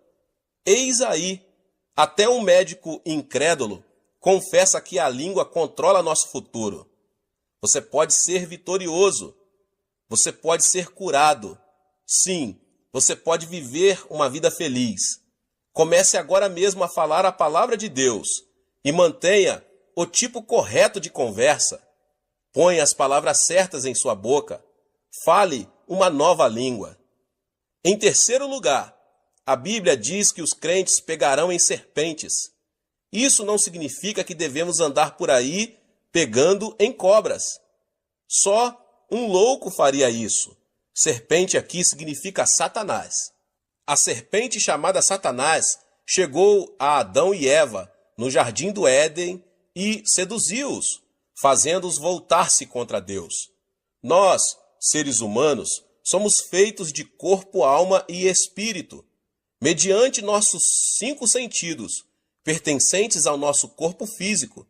Eis aí, até um médico incrédulo confessa que a língua controla nosso futuro. Você pode ser vitorioso, você pode ser curado. Sim, você pode viver uma vida feliz. Comece agora mesmo a falar a palavra de Deus e mantenha o tipo correto de conversa. Ponha as palavras certas em sua boca. Fale uma nova língua. Em terceiro lugar, a Bíblia diz que os crentes pegarão em serpentes. Isso não significa que devemos andar por aí pegando em cobras. Só um louco faria isso. Serpente aqui significa Satanás. A serpente chamada Satanás chegou a Adão e Eva no jardim do Éden e seduziu-os, fazendo-os voltar-se contra Deus. Nós, seres humanos, somos feitos de corpo, alma e espírito. Mediante nossos 5 sentidos, pertencentes ao nosso corpo físico,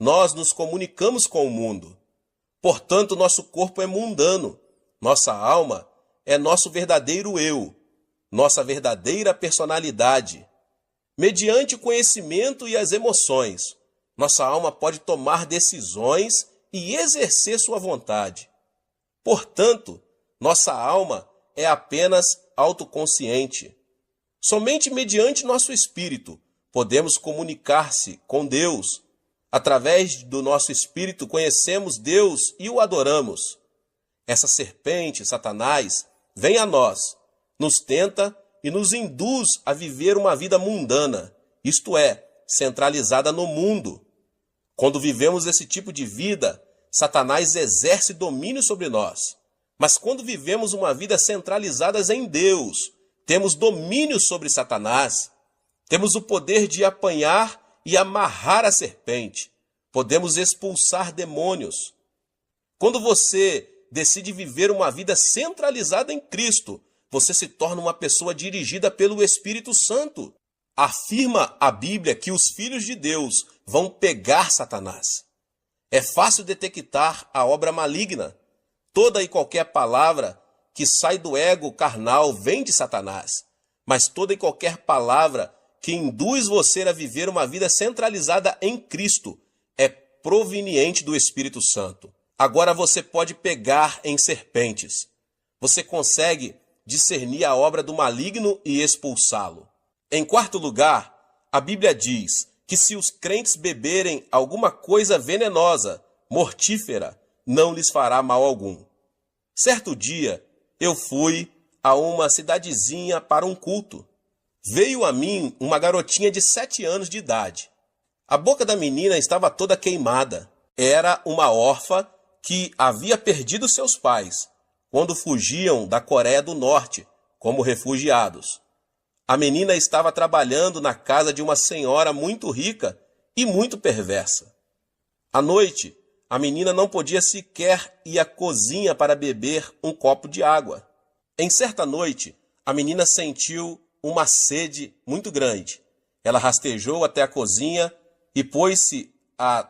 nós nos comunicamos com o mundo. Portanto, nosso corpo é mundano. Nossa alma é nosso verdadeiro eu, nossa verdadeira personalidade. Mediante o conhecimento e as emoções, nossa alma pode tomar decisões e exercer sua vontade. Portanto, nossa alma é apenas autoconsciente. Somente mediante nosso espírito podemos comunicar-se com Deus. Através do nosso espírito conhecemos Deus e o adoramos. Essa serpente, Satanás, vem a nós, nos tenta e nos induz a viver uma vida mundana, isto é, centralizada no mundo. Quando vivemos esse tipo de vida, Satanás exerce domínio sobre nós. Mas quando vivemos uma vida centralizada em Deus, temos domínio sobre Satanás. Temos o poder de apanhar e amarrar a serpente. Podemos expulsar demônios. Quando você decide viver uma vida centralizada em Cristo, você se torna uma pessoa dirigida pelo Espírito Santo. Afirma a Bíblia que os filhos de Deus vão pegar Satanás. É fácil detectar a obra maligna. Toda e qualquer palavra que sai do ego carnal vem de Satanás, mas toda e qualquer palavra que induz você a viver uma vida centralizada em Cristo é proveniente do Espírito Santo. Agora você pode pegar em serpentes. Você consegue discernir a obra do maligno e expulsá-lo. Em quarto lugar, a Bíblia diz que se os crentes beberem alguma coisa venenosa, mortífera, não lhes fará mal algum. Certo dia, eu fui a uma cidadezinha para um culto. Veio a mim uma garotinha de 7 anos de idade. A boca da menina estava toda queimada. Era uma órfã que havia perdido seus pais quando fugiam da Coreia do Norte como refugiados. A menina estava trabalhando na casa de uma senhora muito rica e muito perversa. À noite, a menina não podia sequer ir à cozinha para beber um copo de água. Em certa noite, a menina sentiu uma sede muito grande. Ela rastejou até a cozinha e pôs-se a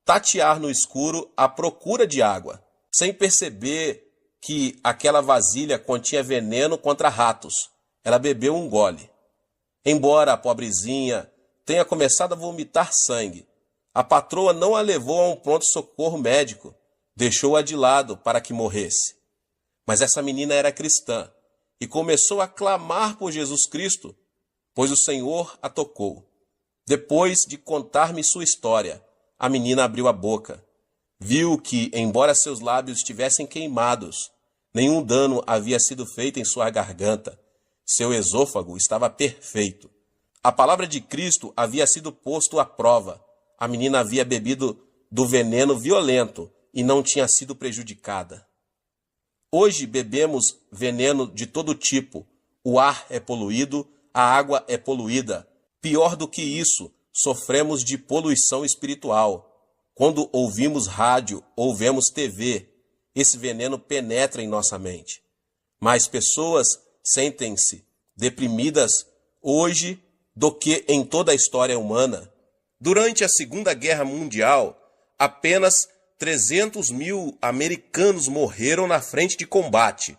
tatear no escuro à procura de água, sem perceber que aquela vasilha continha veneno contra ratos. Ela bebeu um gole. Embora a pobrezinha tenha começado a vomitar sangue, a patroa não a levou a um pronto-socorro médico, deixou-a de lado para que morresse. Mas essa menina era cristã e começou a clamar por Jesus Cristo, pois o Senhor a tocou. Depois de contar-me sua história, a menina abriu a boca. Viu que, embora seus lábios estivessem queimados, nenhum dano havia sido feito em sua garganta. Seu esôfago estava perfeito. A palavra de Cristo havia sido posto à prova. A menina havia bebido do veneno violento e não tinha sido prejudicada. Hoje bebemos veneno de todo tipo. O ar é poluído, a água é poluída. Pior do que isso, sofremos de poluição espiritual. Quando ouvimos rádio ou vemos TV, esse veneno penetra em nossa mente. Mais pessoas sentem-se deprimidas hoje do que em toda a história humana. Durante a Segunda Guerra Mundial, apenas 300 mil americanos morreram na frente de combate,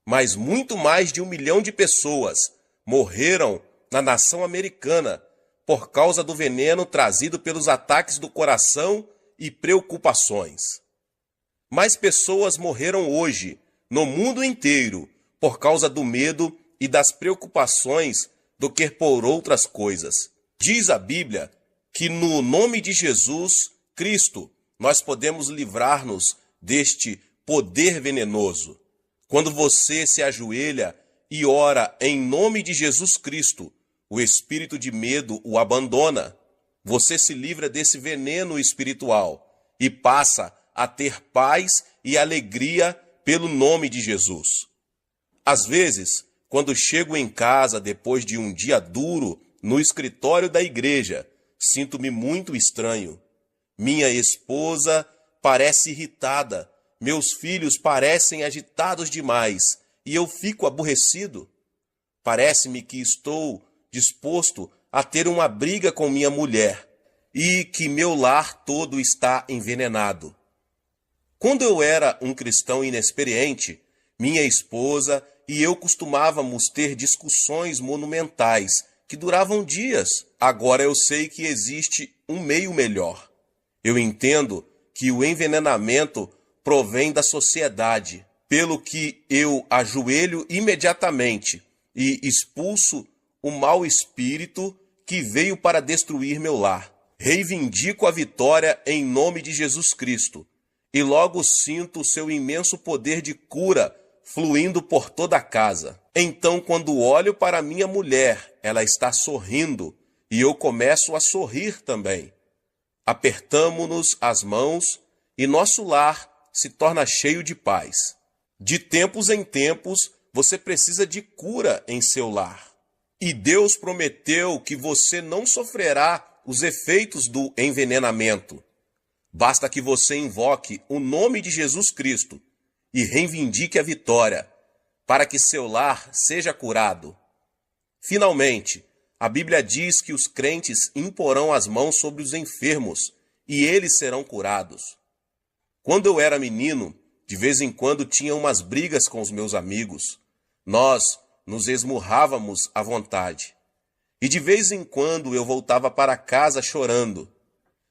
mas muito mais de 1 milhão de pessoas morreram na nação americana por causa do veneno trazido pelos ataques do coração e preocupações. Mais pessoas morreram hoje, no mundo inteiro, por causa do medo e das preocupações do que por outras coisas. Diz a Bíblia que no nome de Jesus Cristo nós podemos livrar-nos deste poder venenoso. Quando você se ajoelha e ora em nome de Jesus Cristo, o espírito de medo o abandona. Você se livra desse veneno espiritual e passa a ter paz e alegria pelo nome de Jesus. Às vezes, quando chego em casa depois de um dia duro no escritório da igreja, sinto-me muito estranho. Minha esposa parece irritada, meus filhos parecem agitados demais e eu fico aborrecido. Parece-me que estou disposto a ter uma briga com minha mulher e que meu lar todo está envenenado. Quando eu era um cristão inexperiente, minha esposa e eu costumávamos ter discussões monumentais que duravam dias. Agora eu sei que existe um meio melhor. Eu entendo que o envenenamento provém da sociedade, pelo que eu ajoelho imediatamente e expulso o mau espírito que veio para destruir meu lar. Reivindico a vitória em nome de Jesus Cristo e logo sinto o seu imenso poder de cura fluindo por toda a casa. Então, quando olho para minha mulher, ela está sorrindo e eu começo a sorrir também. Apertamo-nos as mãos e nosso lar se torna cheio de paz. De tempos em tempos, você precisa de cura em seu lar. E Deus prometeu que você não sofrerá os efeitos do envenenamento. Basta que você invoque o nome de Jesus Cristo e reivindique a vitória, para que seu lar seja curado. Finalmente, a Bíblia diz que os crentes imporão as mãos sobre os enfermos e eles serão curados. Quando eu era menino, De vez em quando tinha umas brigas com os meus amigos. Nós nos esmurrávamos à vontade. E de vez em quando eu voltava para casa chorando.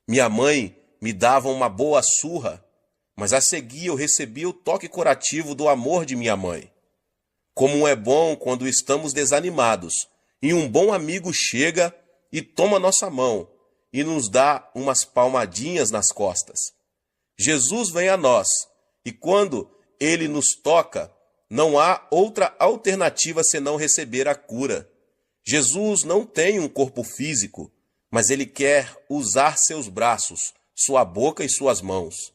Minha mãe me dava uma boa surra, mas a seguir eu recebia o toque curativo do amor de minha mãe. Como é bom quando estamos desanimados e um bom amigo chega e toma nossa mão e nos dá umas palmadinhas nas costas. Jesus vem a nós e quando ele nos toca, não há outra alternativa senão receber a cura. Jesus não tem um corpo físico, mas ele quer usar seus braços, sua boca e suas mãos.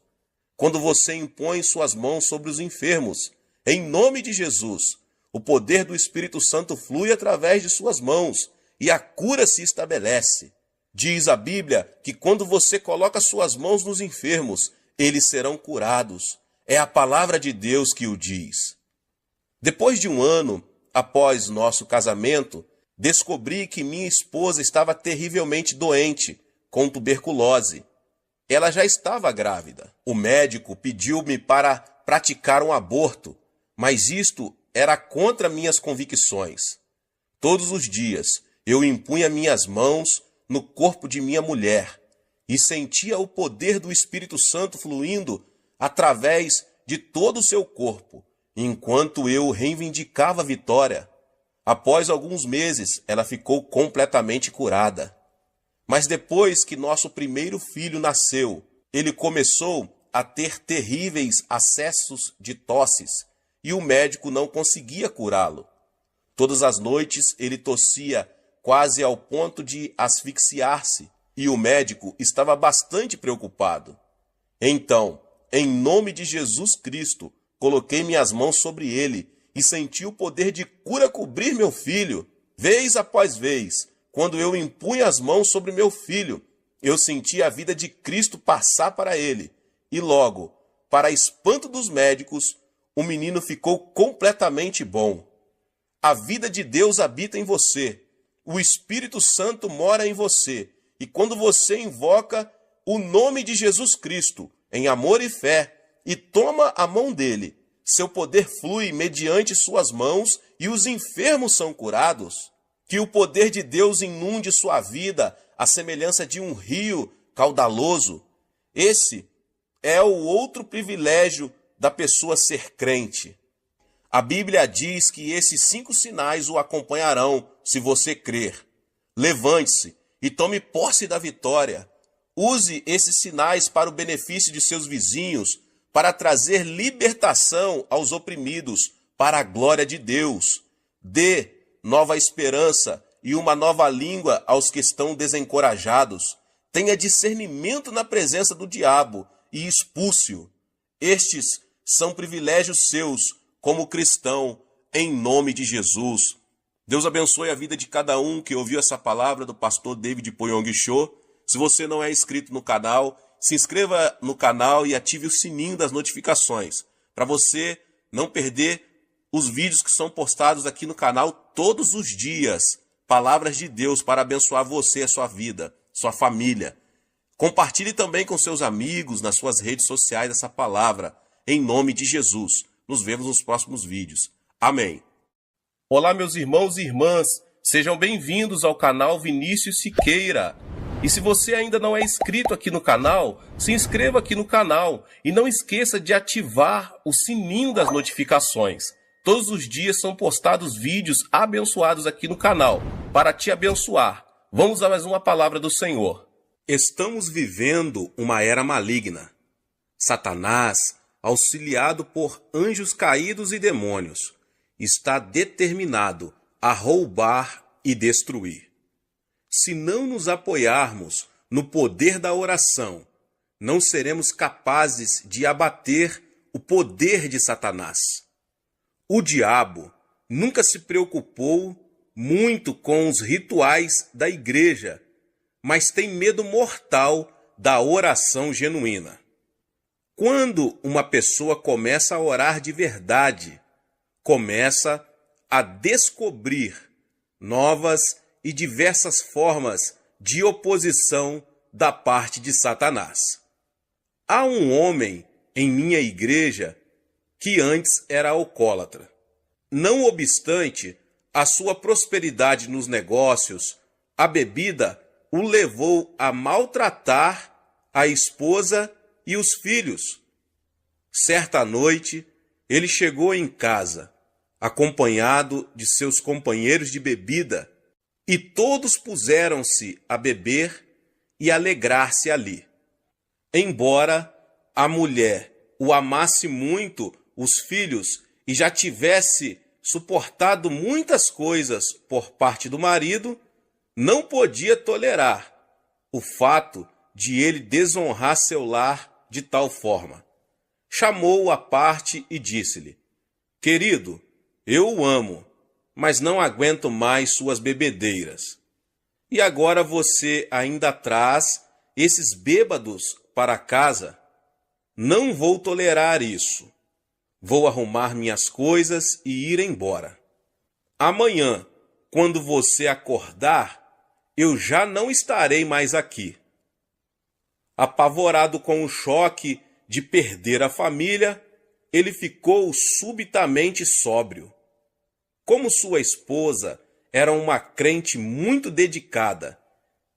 Quando você impõe suas mãos sobre os enfermos, em nome de Jesus, o poder do Espírito Santo flui através de suas mãos e a cura se estabelece. Diz a Bíblia que quando você coloca suas mãos nos enfermos, eles serão curados. É a palavra de Deus que o diz. Depois de um ano após nosso casamento, descobri que minha esposa estava terrivelmente doente, com tuberculose. Ela já estava grávida. O médico pediu-me para praticar um aborto, mas isto era contra minhas convicções. Todos os dias eu impunha minhas mãos no corpo de minha mulher e sentia o poder do Espírito Santo fluindo através de todo o seu corpo, enquanto eu reivindicava a vitória. Após alguns meses, ela ficou completamente curada. Mas depois que nosso primeiro filho nasceu, ele começou a ter terríveis acessos de tosses e o médico não conseguia curá-lo. Todas as noites ele tossia quase ao ponto de asfixiar-se e o médico estava bastante preocupado. Então, em nome de Jesus Cristo, coloquei minhas mãos sobre ele e senti o poder de cura cobrir meu filho. Vez após vez, quando eu impunha as mãos sobre meu filho, eu sentia a vida de Cristo passar para ele. E logo, para espanto dos médicos, o menino ficou completamente bom. A vida de Deus habita em você. O Espírito Santo mora em você. E quando você invoca o nome de Jesus Cristo, em amor e fé, e toma a mão dele, seu poder flui mediante suas mãos e os enfermos são curados. Que o poder de Deus inunde sua vida à semelhança de um rio caudaloso. Esse é o outro privilégio da pessoa ser crente. A Bíblia diz que esses 5 sinais o acompanharão se você crer. Levante-se e tome posse da vitória. Use esses sinais para o benefício de seus vizinhos, para trazer libertação aos oprimidos, para a glória de Deus. Dê nova esperança e uma nova língua aos que estão desencorajados. Tenha discernimento na presença do diabo e expulse-o. Estes são privilégios seus como cristão, em nome de Jesus. Deus abençoe a vida de cada um que ouviu essa palavra do pastor David Poyong Cho. Se você não é inscrito no canal, se inscreva no canal e ative o sininho das notificações, para você não perder os vídeos que são postados aqui no canal todos os dias. Palavras de Deus para abençoar você, a sua vida, sua família. Compartilhe também com seus amigos nas suas redes sociais essa palavra, em nome de Jesus. Nos vemos nos próximos vídeos. Amém. Olá, meus irmãos e irmãs. Sejam bem-vindos ao canal Vinícius Siqueira. E se você ainda não é inscrito aqui no canal, se inscreva aqui no canal e não esqueça de ativar o sininho das notificações. Todos os dias são postados vídeos abençoados aqui no canal, para te abençoar. Vamos a mais uma palavra do Senhor. Estamos vivendo uma era maligna. Satanás, auxiliado por anjos caídos e demônios, está determinado a roubar e destruir. Se não nos apoiarmos no poder da oração, não seremos capazes de abater o poder de Satanás. O diabo nunca se preocupou muito com os rituais da igreja, mas tem medo mortal da oração genuína. Quando uma pessoa começa a orar de verdade, começa a descobrir novas e diversas formas de oposição da parte de Satanás. Há um homem em minha igreja que antes era alcoólatra. Não obstante a sua prosperidade nos negócios, a bebida o levou a maltratar a esposa e os filhos. Certa noite, ele chegou em casa, acompanhado de seus companheiros de bebida, e todos puseram-se a beber e alegrar-se ali. Embora a mulher o amasse muito, os filhos, e já tivesse suportado muitas coisas por parte do marido, não podia tolerar o fato de ele desonrar seu lar de tal forma. Chamou-o à parte e disse-lhe: querido, eu o amo, mas não aguento mais suas bebedeiras. E agora você ainda traz esses bêbados para casa? Não vou tolerar isso. Vou arrumar minhas coisas e ir embora. Amanhã, quando você acordar, eu já não estarei mais aqui. Apavorado com o choque de perder a família, ele ficou subitamente sóbrio. Como sua esposa era uma crente muito dedicada,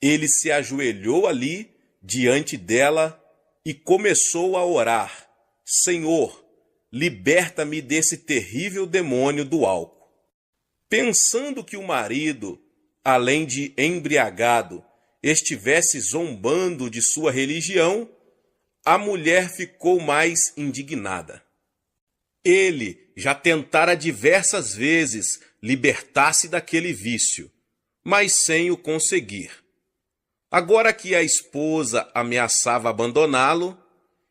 ele se ajoelhou ali diante dela e começou a orar: Senhor, liberta-me desse terrível demônio do álcool. Pensando que o marido, além de embriagado, estivesse zombando de sua religião, a mulher ficou mais indignada. Ele já tentara diversas vezes libertar-se daquele vício, mas sem o conseguir. Agora que a esposa ameaçava abandoná-lo,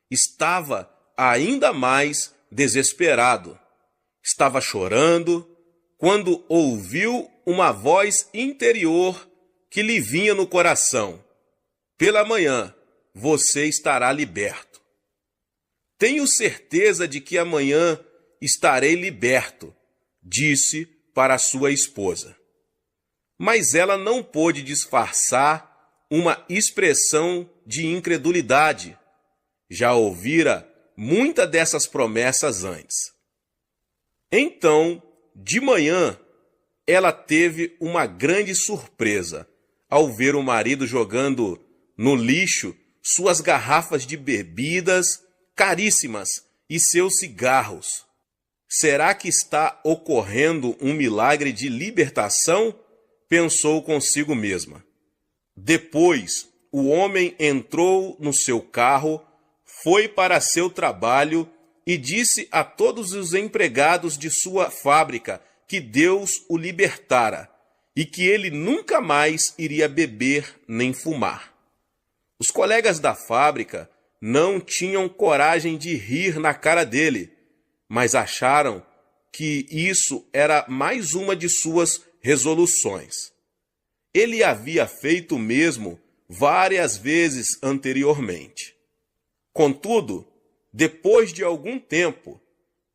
estava ainda mais desesperado. Estava chorando quando ouviu uma voz interior que lhe vinha no coração: pela manhã você estará liberto. Tenho certeza de que amanhã estarei liberto, disse para sua esposa. Mas ela não pôde disfarçar uma expressão de incredulidade. Já ouvira muita dessas promessas antes. Então, de manhã, ela teve uma grande surpresa ao ver o marido jogando no lixo suas garrafas de bebidas caríssimas e seus cigarros. Será que está ocorrendo um milagre de libertação? Pensou consigo mesma. Depois, o homem entrou no seu carro, foi para seu trabalho e disse a todos os empregados de sua fábrica que Deus o libertara e que ele nunca mais iria beber nem fumar. Os colegas da fábrica não tinham coragem de rir na cara dele, mas acharam que isso era mais uma de suas resoluções. Ele havia feito o mesmo várias vezes anteriormente. Contudo, depois de algum tempo,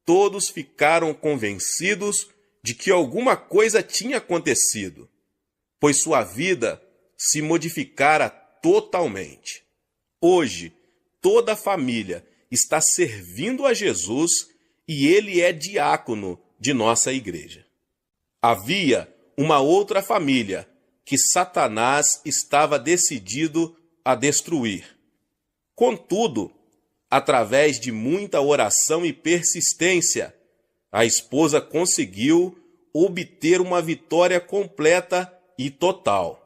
todos ficaram convencidos de que alguma coisa tinha acontecido, pois sua vida se modificara totalmente. Hoje, toda a família está servindo a Jesus e ele é diácono de nossa igreja. Havia uma outra família que Satanás estava decidido a destruir. Contudo, através de muita oração e persistência, a esposa conseguiu obter uma vitória completa e total.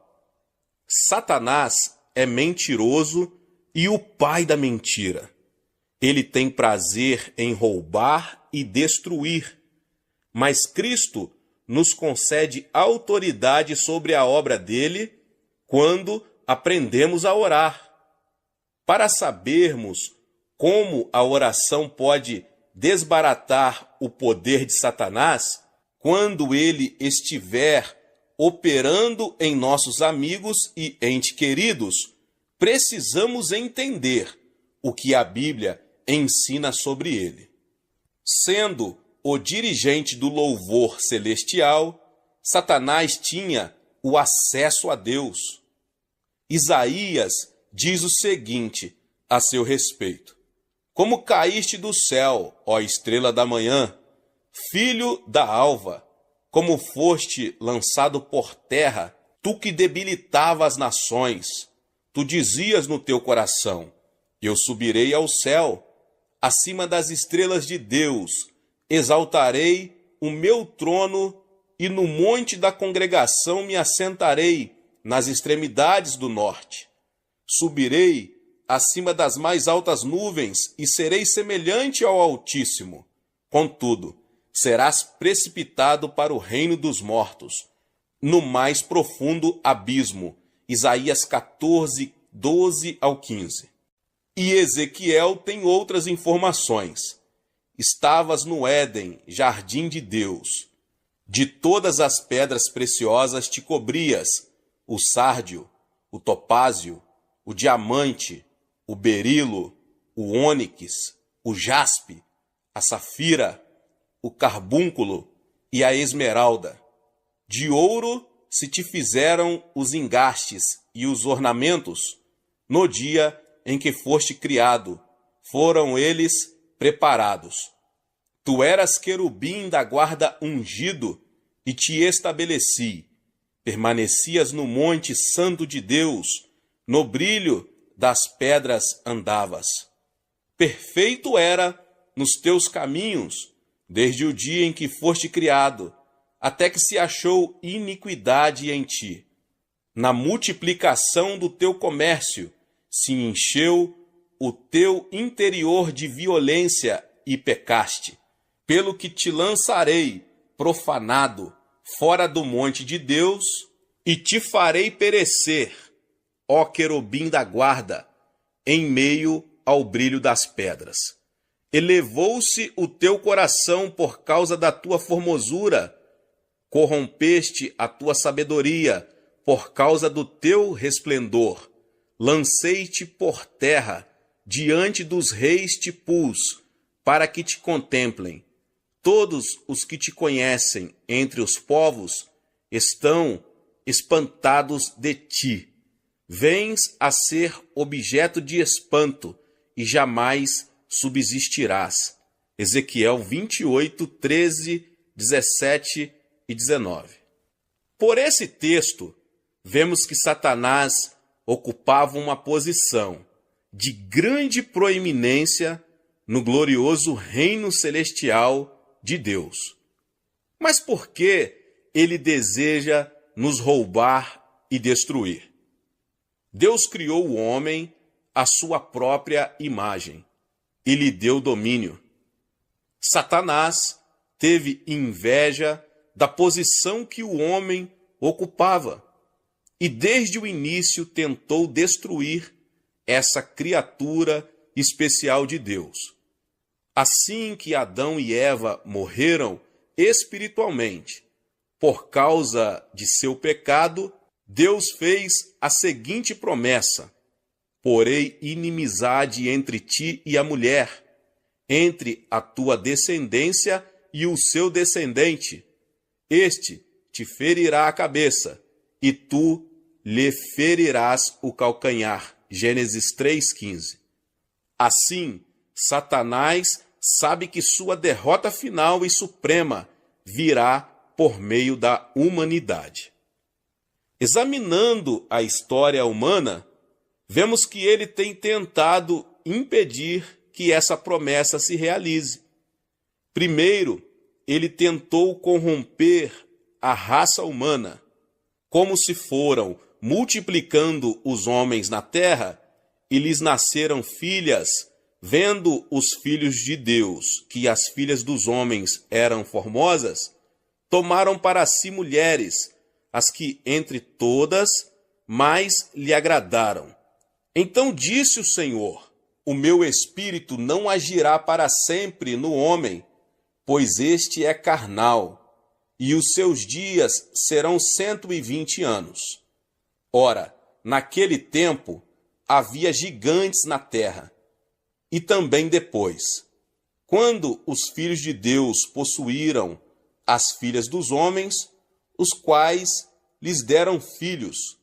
Satanás é mentiroso e o pai da mentira. Ele tem prazer em roubar e destruir, mas Cristo nos concede autoridade sobre a obra dele quando aprendemos a orar. Para sabermos como a oração pode desbaratar o poder de Satanás, quando ele estiver operando em nossos amigos e entes queridos, precisamos entender o que a Bíblia ensina sobre ele. Sendo o dirigente do louvor celestial, Satanás tinha o acesso a Deus. Isaías diz o seguinte a seu respeito: Como caíste do céu, ó estrela da manhã, filho da alva, como foste lançado por terra, tu que debilitava as nações, tu dizias no teu coração: eu subirei ao céu, acima das estrelas de Deus, exaltarei o meu trono e no monte da congregação me assentarei nas extremidades do norte. Subirei acima das mais altas nuvens e serei semelhante ao Altíssimo. Contudo, serás precipitado para o reino dos mortos, no mais profundo abismo. Isaías 14, 12 ao 15. E Ezequiel tem outras informações. Estavas no Éden, jardim de Deus. De todas as pedras preciosas te cobrias, o sárdio, o topázio, o diamante, o berilo, o ônix, o jaspe, a safira, o carbúnculo e a esmeralda. De ouro se te fizeram os engastes e os ornamentos. No dia em que foste criado, foram eles preparados. Tu eras querubim da guarda ungido e te estabeleci. Permanecias no monte santo de Deus, no brilho das pedras andavas. Perfeito era nos teus caminhos, desde o dia em que foste criado, até que se achou iniquidade em ti. Na multiplicação do teu comércio se encheu o teu interior de violência e pecaste, pelo que te lançarei profanado fora do monte de Deus e te farei perecer, ó querubim da guarda, em meio ao brilho das pedras. Elevou-se o teu coração por causa da tua formosura, corrompeste a tua sabedoria por causa do teu resplendor. Lancei-te por terra, diante dos reis te pus, para que te contemplem. Todos os que te conhecem entre os povos estão espantados de ti. Vens a ser objeto de espanto e jamais subsistirás. Ezequiel 28, 13, 17 e 19. Por esse texto, vemos que Satanás ocupava uma posição de grande proeminência no glorioso reino celestial de Deus. Mas por que ele deseja nos roubar e destruir? Deus criou o homem à sua própria imagem e lhe deu domínio. Satanás teve inveja da posição que o homem ocupava e desde o início tentou destruir essa criatura especial de Deus. Assim que Adão e Eva morreram espiritualmente por causa de seu pecado, Deus fez a seguinte promessa: porei inimizade entre ti e a mulher, entre a tua descendência e o seu descendente. Este te ferirá a cabeça, e tu lhe ferirás o calcanhar. Gênesis 3,15. Assim, Satanás sabe que sua derrota final e suprema virá por meio da humanidade. Examinando a história humana, vemos que ele tem tentado impedir que essa promessa se realize. Primeiro, ele tentou corromper a raça humana. Como se foram multiplicando os homens na terra e lhes nasceram filhas, vendo os filhos de Deus que as filhas dos homens eram formosas, tomaram para si mulheres, as que entre todas mais lhe agradaram. Então disse o Senhor: o meu espírito não agirá para sempre no homem, pois este é carnal, e os seus dias serão 120 anos. Ora, naquele tempo havia gigantes na terra, e também depois, quando os filhos de Deus possuíram as filhas dos homens, os quais lhes deram filhos.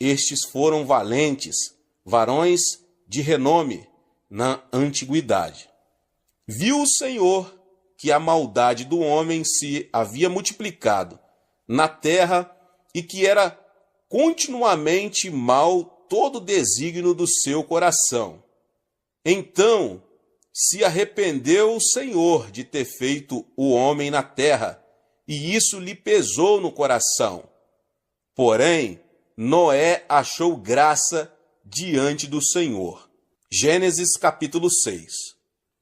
Estes foram valentes, varões de renome, na antiguidade. Viu o Senhor que a maldade do homem se havia multiplicado na terra e que era continuamente mal todo o desígnio do seu coração. Então se arrependeu o Senhor de ter feito o homem na terra, e isso lhe pesou no coração. Porém, Noé achou graça diante do Senhor. Gênesis capítulo 6.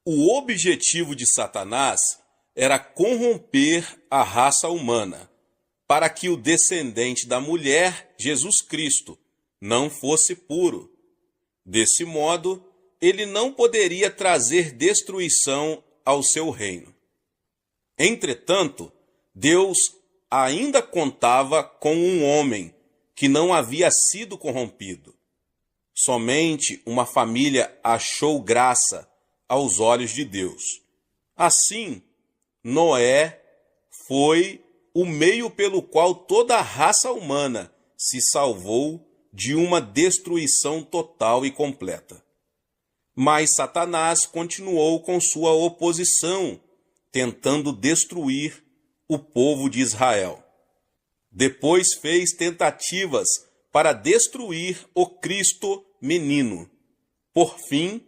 O objetivo de Satanás era corromper a raça humana, para que o descendente da mulher, Jesus Cristo, não fosse puro. Desse modo, ele não poderia trazer destruição ao seu reino. Entretanto, Deus ainda contava com um homem que não havia sido corrompido. Somente uma família achou graça aos olhos de Deus. Assim, Noé foi o meio pelo qual toda a raça humana se salvou de uma destruição total e completa. Mas Satanás continuou com sua oposição, tentando destruir o povo de Israel. Depois fez tentativas para destruir o Cristo menino. Por fim,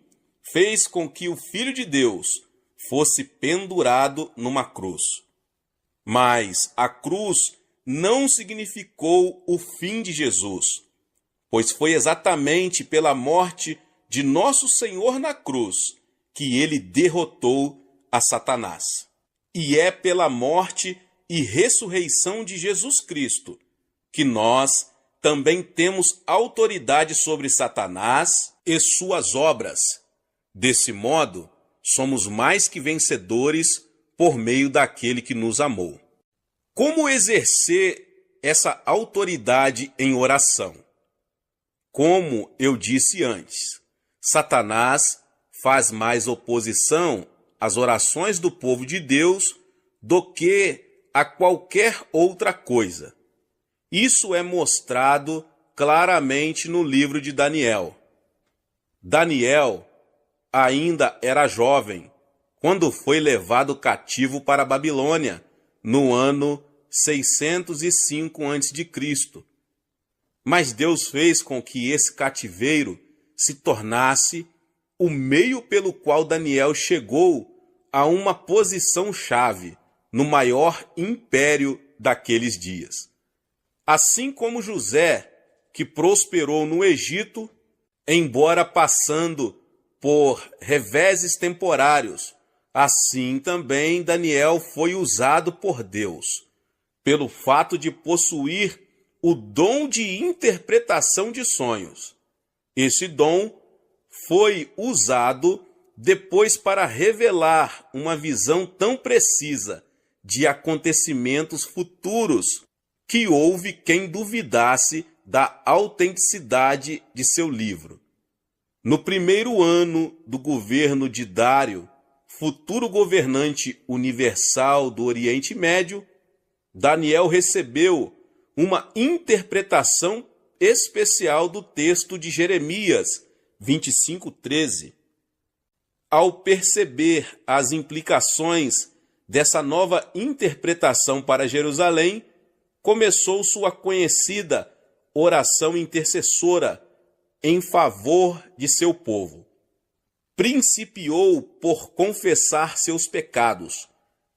fez com que o Filho de Deus fosse pendurado numa cruz. Mas a cruz não significou o fim de Jesus, pois foi exatamente pela morte de nosso Senhor na cruz que ele derrotou a Satanás. E é pela morte e ressurreição de Jesus Cristo que nós também temos autoridade sobre Satanás e suas obras. Desse modo, somos mais que vencedores por meio daquele que nos amou. Como exercer essa autoridade em oração? Como eu disse antes, Satanás faz mais oposição às orações do povo de Deus do que a qualquer outra coisa. Isso é mostrado claramente no livro de Daniel. Daniel ainda era jovem quando foi levado cativo para a Babilônia, no ano 605 a.C. Mas Deus fez com que esse cativeiro se tornasse o meio pelo qual Daniel chegou a uma posição-chave no maior império daqueles dias. Assim como José, que prosperou no Egito, embora passando por reveses temporários, assim também Daniel foi usado por Deus, pelo fato de possuir o dom de interpretação de sonhos. Esse dom foi usado depois para revelar uma visão tão precisa de acontecimentos futuros que houve quem duvidasse da autenticidade de seu livro. No primeiro ano do governo de Dário, futuro governante universal do Oriente Médio, Daniel recebeu uma interpretação especial do texto de Jeremias 25:13. Ao perceber as implicações dessa nova interpretação para Jerusalém, começou sua conhecida oração intercessora em favor de seu povo. Principiou por confessar seus pecados,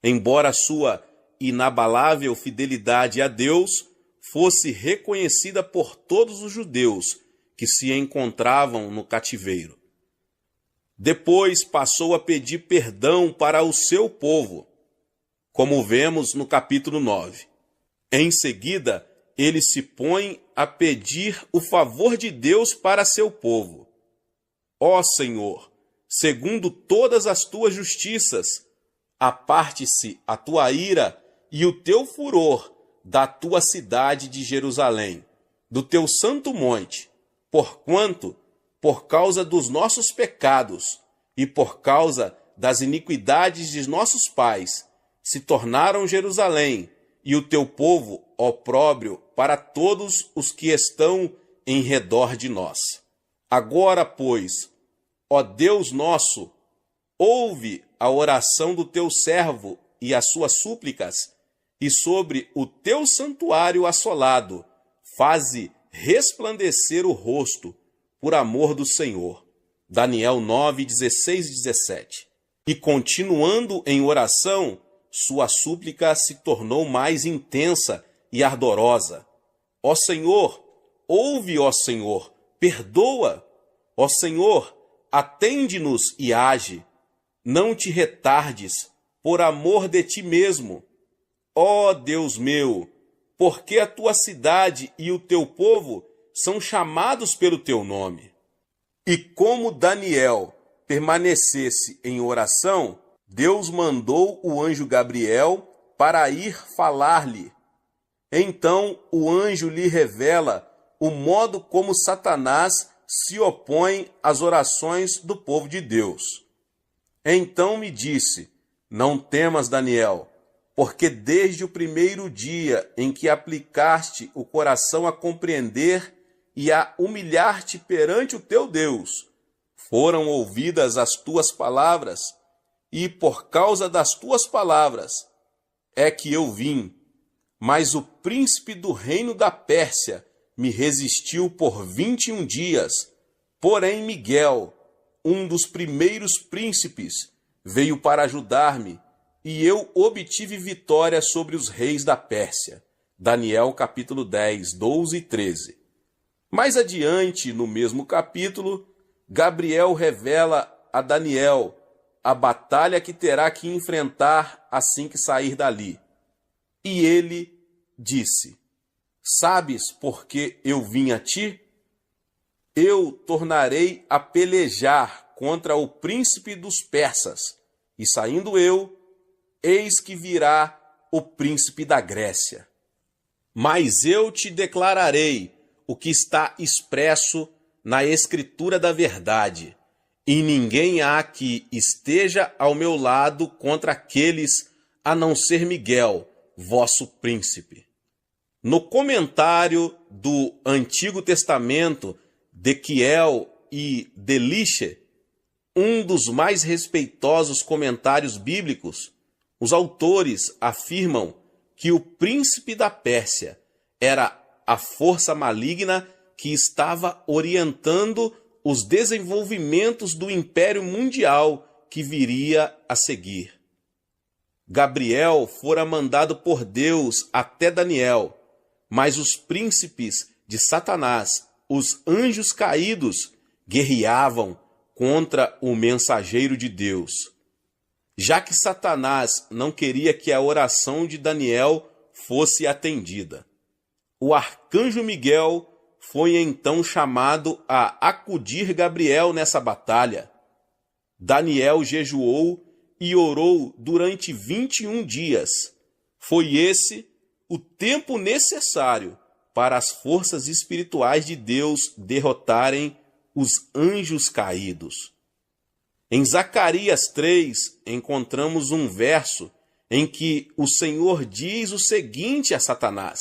embora sua inabalável fidelidade a Deus fosse reconhecida por todos os judeus que se encontravam no cativeiro. Depois passou a pedir perdão para o seu povo, como vemos no capítulo 9. Em seguida, ele se põe a pedir o favor de Deus para seu povo. Ó Senhor, segundo todas as tuas justiças, aparte-se a tua ira e o teu furor da tua cidade de Jerusalém, do teu santo monte, porquanto, por causa dos nossos pecados e por causa das iniquidades de nossos pais, se tornaram Jerusalém e o teu povo opróbrio para todos os que estão em redor de nós. Agora, pois, Ó Deus nosso, ouve a oração do teu servo e as suas súplicas, e sobre o teu santuário assolado, faze resplandecer o rosto, por amor do Senhor. Daniel 9, 16 e 17. E continuando em oração, sua súplica se tornou mais intensa e ardorosa. Ó Senhor, ouve, ó Senhor, perdoa. Ó Senhor, atende-nos e age. Não te retardes, por amor de ti mesmo. Ó Deus meu, porque a tua cidade e o teu povo são chamados pelo teu nome. E como Daniel permanecesse em oração, Deus mandou o anjo Gabriel para ir falar-lhe. Então o anjo lhe revela o modo como Satanás se opõe às orações do povo de Deus. Então me disse: não temas, Daniel, porque desde o primeiro dia em que aplicaste o coração a compreender e a humilhar-te perante o teu Deus, foram ouvidas as tuas palavras, e por causa das tuas palavras é que eu vim. Mas o príncipe do reino da Pérsia me resistiu por 21 dias. Porém Miguel, um dos primeiros príncipes, veio para ajudar-me, e eu obtive vitória sobre os reis da Pérsia. Daniel capítulo 10, 12 e 13. Mais adiante, no mesmo capítulo, Gabriel revela a Daniel a batalha que terá que enfrentar assim que sair dali. E ele disse: sabes por que eu vim a ti? Eu tornarei a pelejar contra o príncipe dos persas, e saindo eu, eis que virá o príncipe da Grécia. Mas eu te declararei o que está expresso na Escritura da verdade, e ninguém há que esteja ao meu lado contra aqueles, a não ser Miguel, vosso príncipe. No comentário do Antigo Testamento de Kiel e Deliche, um dos mais respeitosos comentários bíblicos, os autores afirmam que o príncipe da Pérsia era a força maligna que estava orientando os desenvolvimentos do Império Mundial que viria a seguir. Gabriel fora mandado por Deus até Daniel, mas os príncipes de Satanás, os anjos caídos, guerreavam contra o mensageiro de Deus. Já que Satanás não queria que a oração de Daniel fosse atendida, o arcanjo Miguel foi então chamado a acudir Gabriel nessa batalha. Daniel jejuou e orou durante 21 dias. Foi esse o tempo necessário para as forças espirituais de Deus derrotarem os anjos caídos. Em Zacarias 3, encontramos um verso em que o Senhor diz o seguinte a Satanás: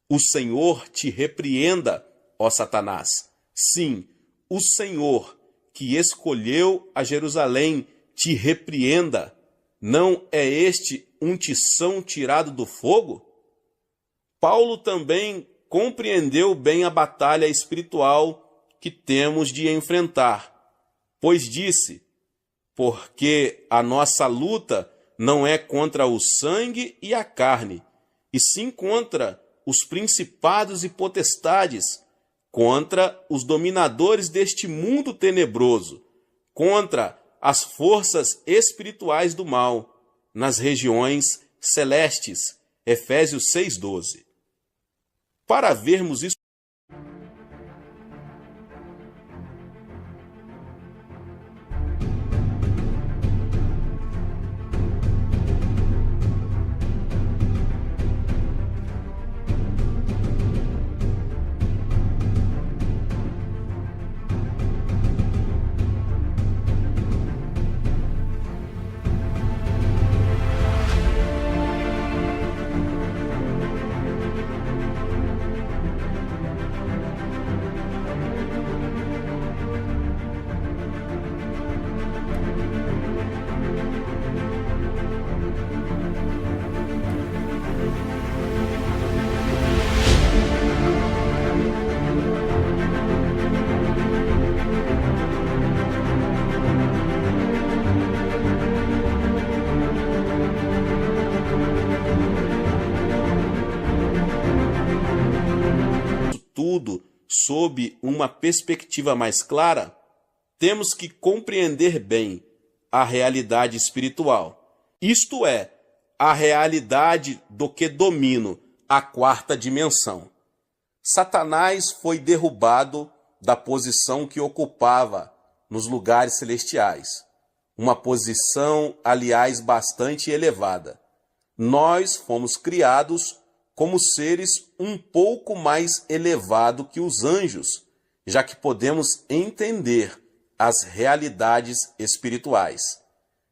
o Senhor te repreenda, ó Satanás. Sim, o Senhor que escolheu a Jerusalém te repreenda. Não é este um tição tirado do fogo? Paulo também compreendeu bem a batalha espiritual que temos de enfrentar, pois disse: porque a nossa luta não é contra o sangue e a carne, e sim contra os principados e potestades, contra os dominadores deste mundo tenebroso, contra as forças espirituais do mal, nas regiões celestes. Efésios 6,12. Para vermos isso, sob uma perspectiva mais clara, temos que compreender bem a realidade espiritual, isto é, a realidade do que domino, a quarta dimensão. Satanás foi derrubado da posição que ocupava nos lugares celestiais, uma posição, aliás, bastante elevada. Nós fomos criados como seres um pouco mais elevados que os anjos, já que podemos entender as realidades espirituais.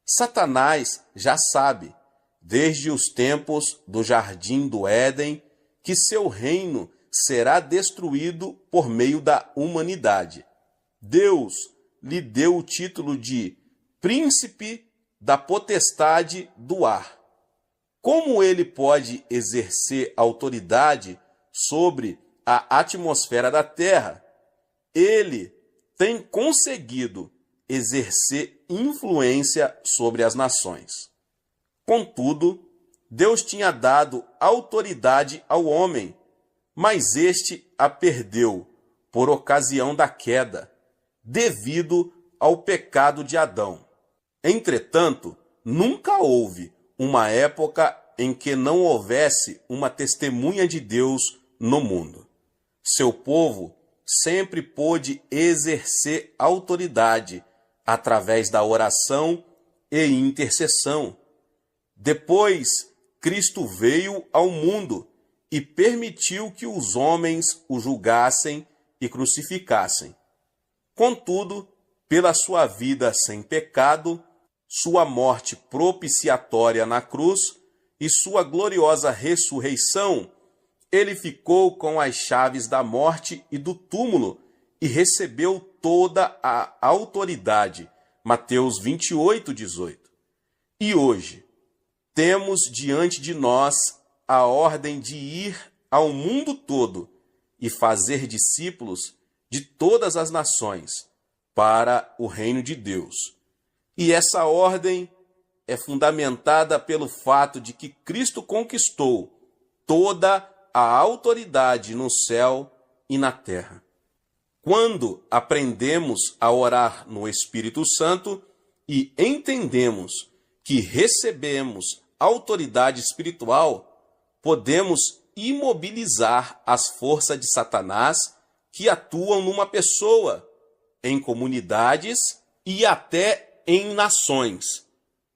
Satanás já sabe, desde os tempos do Jardim do Éden, que seu reino será destruído por meio da humanidade. Deus lhe deu o título de Príncipe da Potestade do Ar. Como ele pode exercer autoridade sobre a atmosfera da Terra? Ele tem conseguido exercer influência sobre as nações. Contudo, Deus tinha dado autoridade ao homem, mas este a perdeu por ocasião da queda, devido ao pecado de Adão. Entretanto, nunca houve uma época em que não houvesse uma testemunha de Deus no mundo. Seu povo sempre pôde exercer autoridade através da oração e intercessão. Depois, Cristo veio ao mundo e permitiu que os homens o julgassem e crucificassem. Contudo, pela sua vida sem pecado, sua morte propiciatória na cruz e sua gloriosa ressurreição, ele ficou com as chaves da morte e do túmulo e recebeu toda a autoridade. Mateus 28:18. E hoje, temos diante de nós a ordem de ir ao mundo todo e fazer discípulos de todas as nações para o reino de Deus. E essa ordem é fundamentada pelo fato de que Cristo conquistou toda a autoridade no céu e na terra. Quando aprendemos a orar no Espírito Santo e entendemos que recebemos autoridade espiritual, podemos imobilizar as forças de Satanás que atuam numa pessoa, em comunidades e até em nações.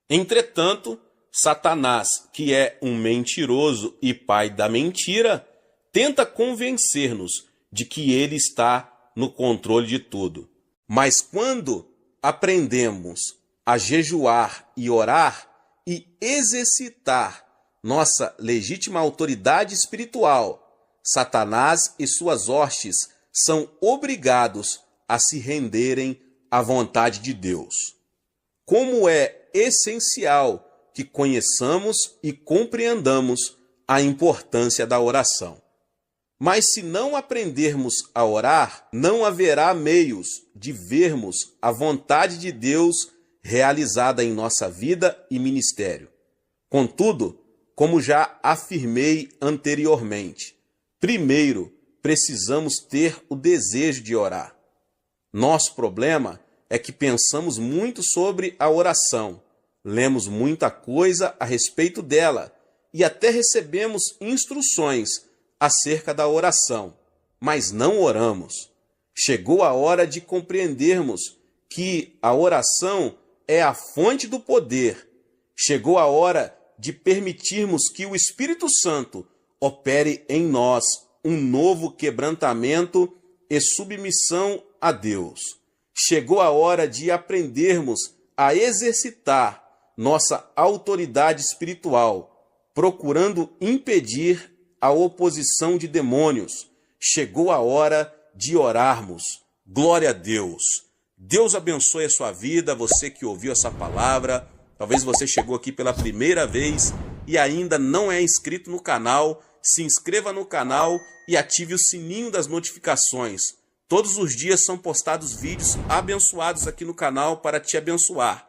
Entretanto, Satanás, que é um mentiroso e pai da mentira, tenta convencer-nos de que ele está no controle de tudo. Mas quando aprendemos a jejuar e orar e exercitar nossa legítima autoridade espiritual, Satanás e suas hostes são obrigados a se renderem à vontade de Deus. Como é essencial que conheçamos e compreendamos a importância da oração. Mas se não aprendermos a orar, não haverá meios de vermos a vontade de Deus realizada em nossa vida e ministério. Contudo, como já afirmei anteriormente, primeiro precisamos ter o desejo de orar. Nosso problema é que pensamos muito sobre a oração, lemos muita coisa a respeito dela e até recebemos instruções acerca da oração, mas não oramos. Chegou a hora de compreendermos que a oração é a fonte do poder. Chegou a hora de permitirmos que o Espírito Santo opere em nós um novo quebrantamento e submissão a Deus. Chegou a hora de aprendermos a exercitar nossa autoridade espiritual, procurando impedir a oposição de demônios. Chegou a hora de orarmos. Glória a Deus. Deus abençoe a sua vida, você que ouviu essa palavra. Talvez você chegou aqui pela primeira vez e ainda não é inscrito no canal. Se inscreva no canal e ative o sininho das notificações. Todos os dias são postados vídeos abençoados aqui no canal para te abençoar.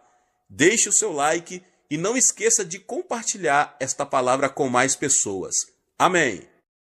Deixe o seu like e não esqueça de compartilhar esta palavra com mais pessoas. Amém.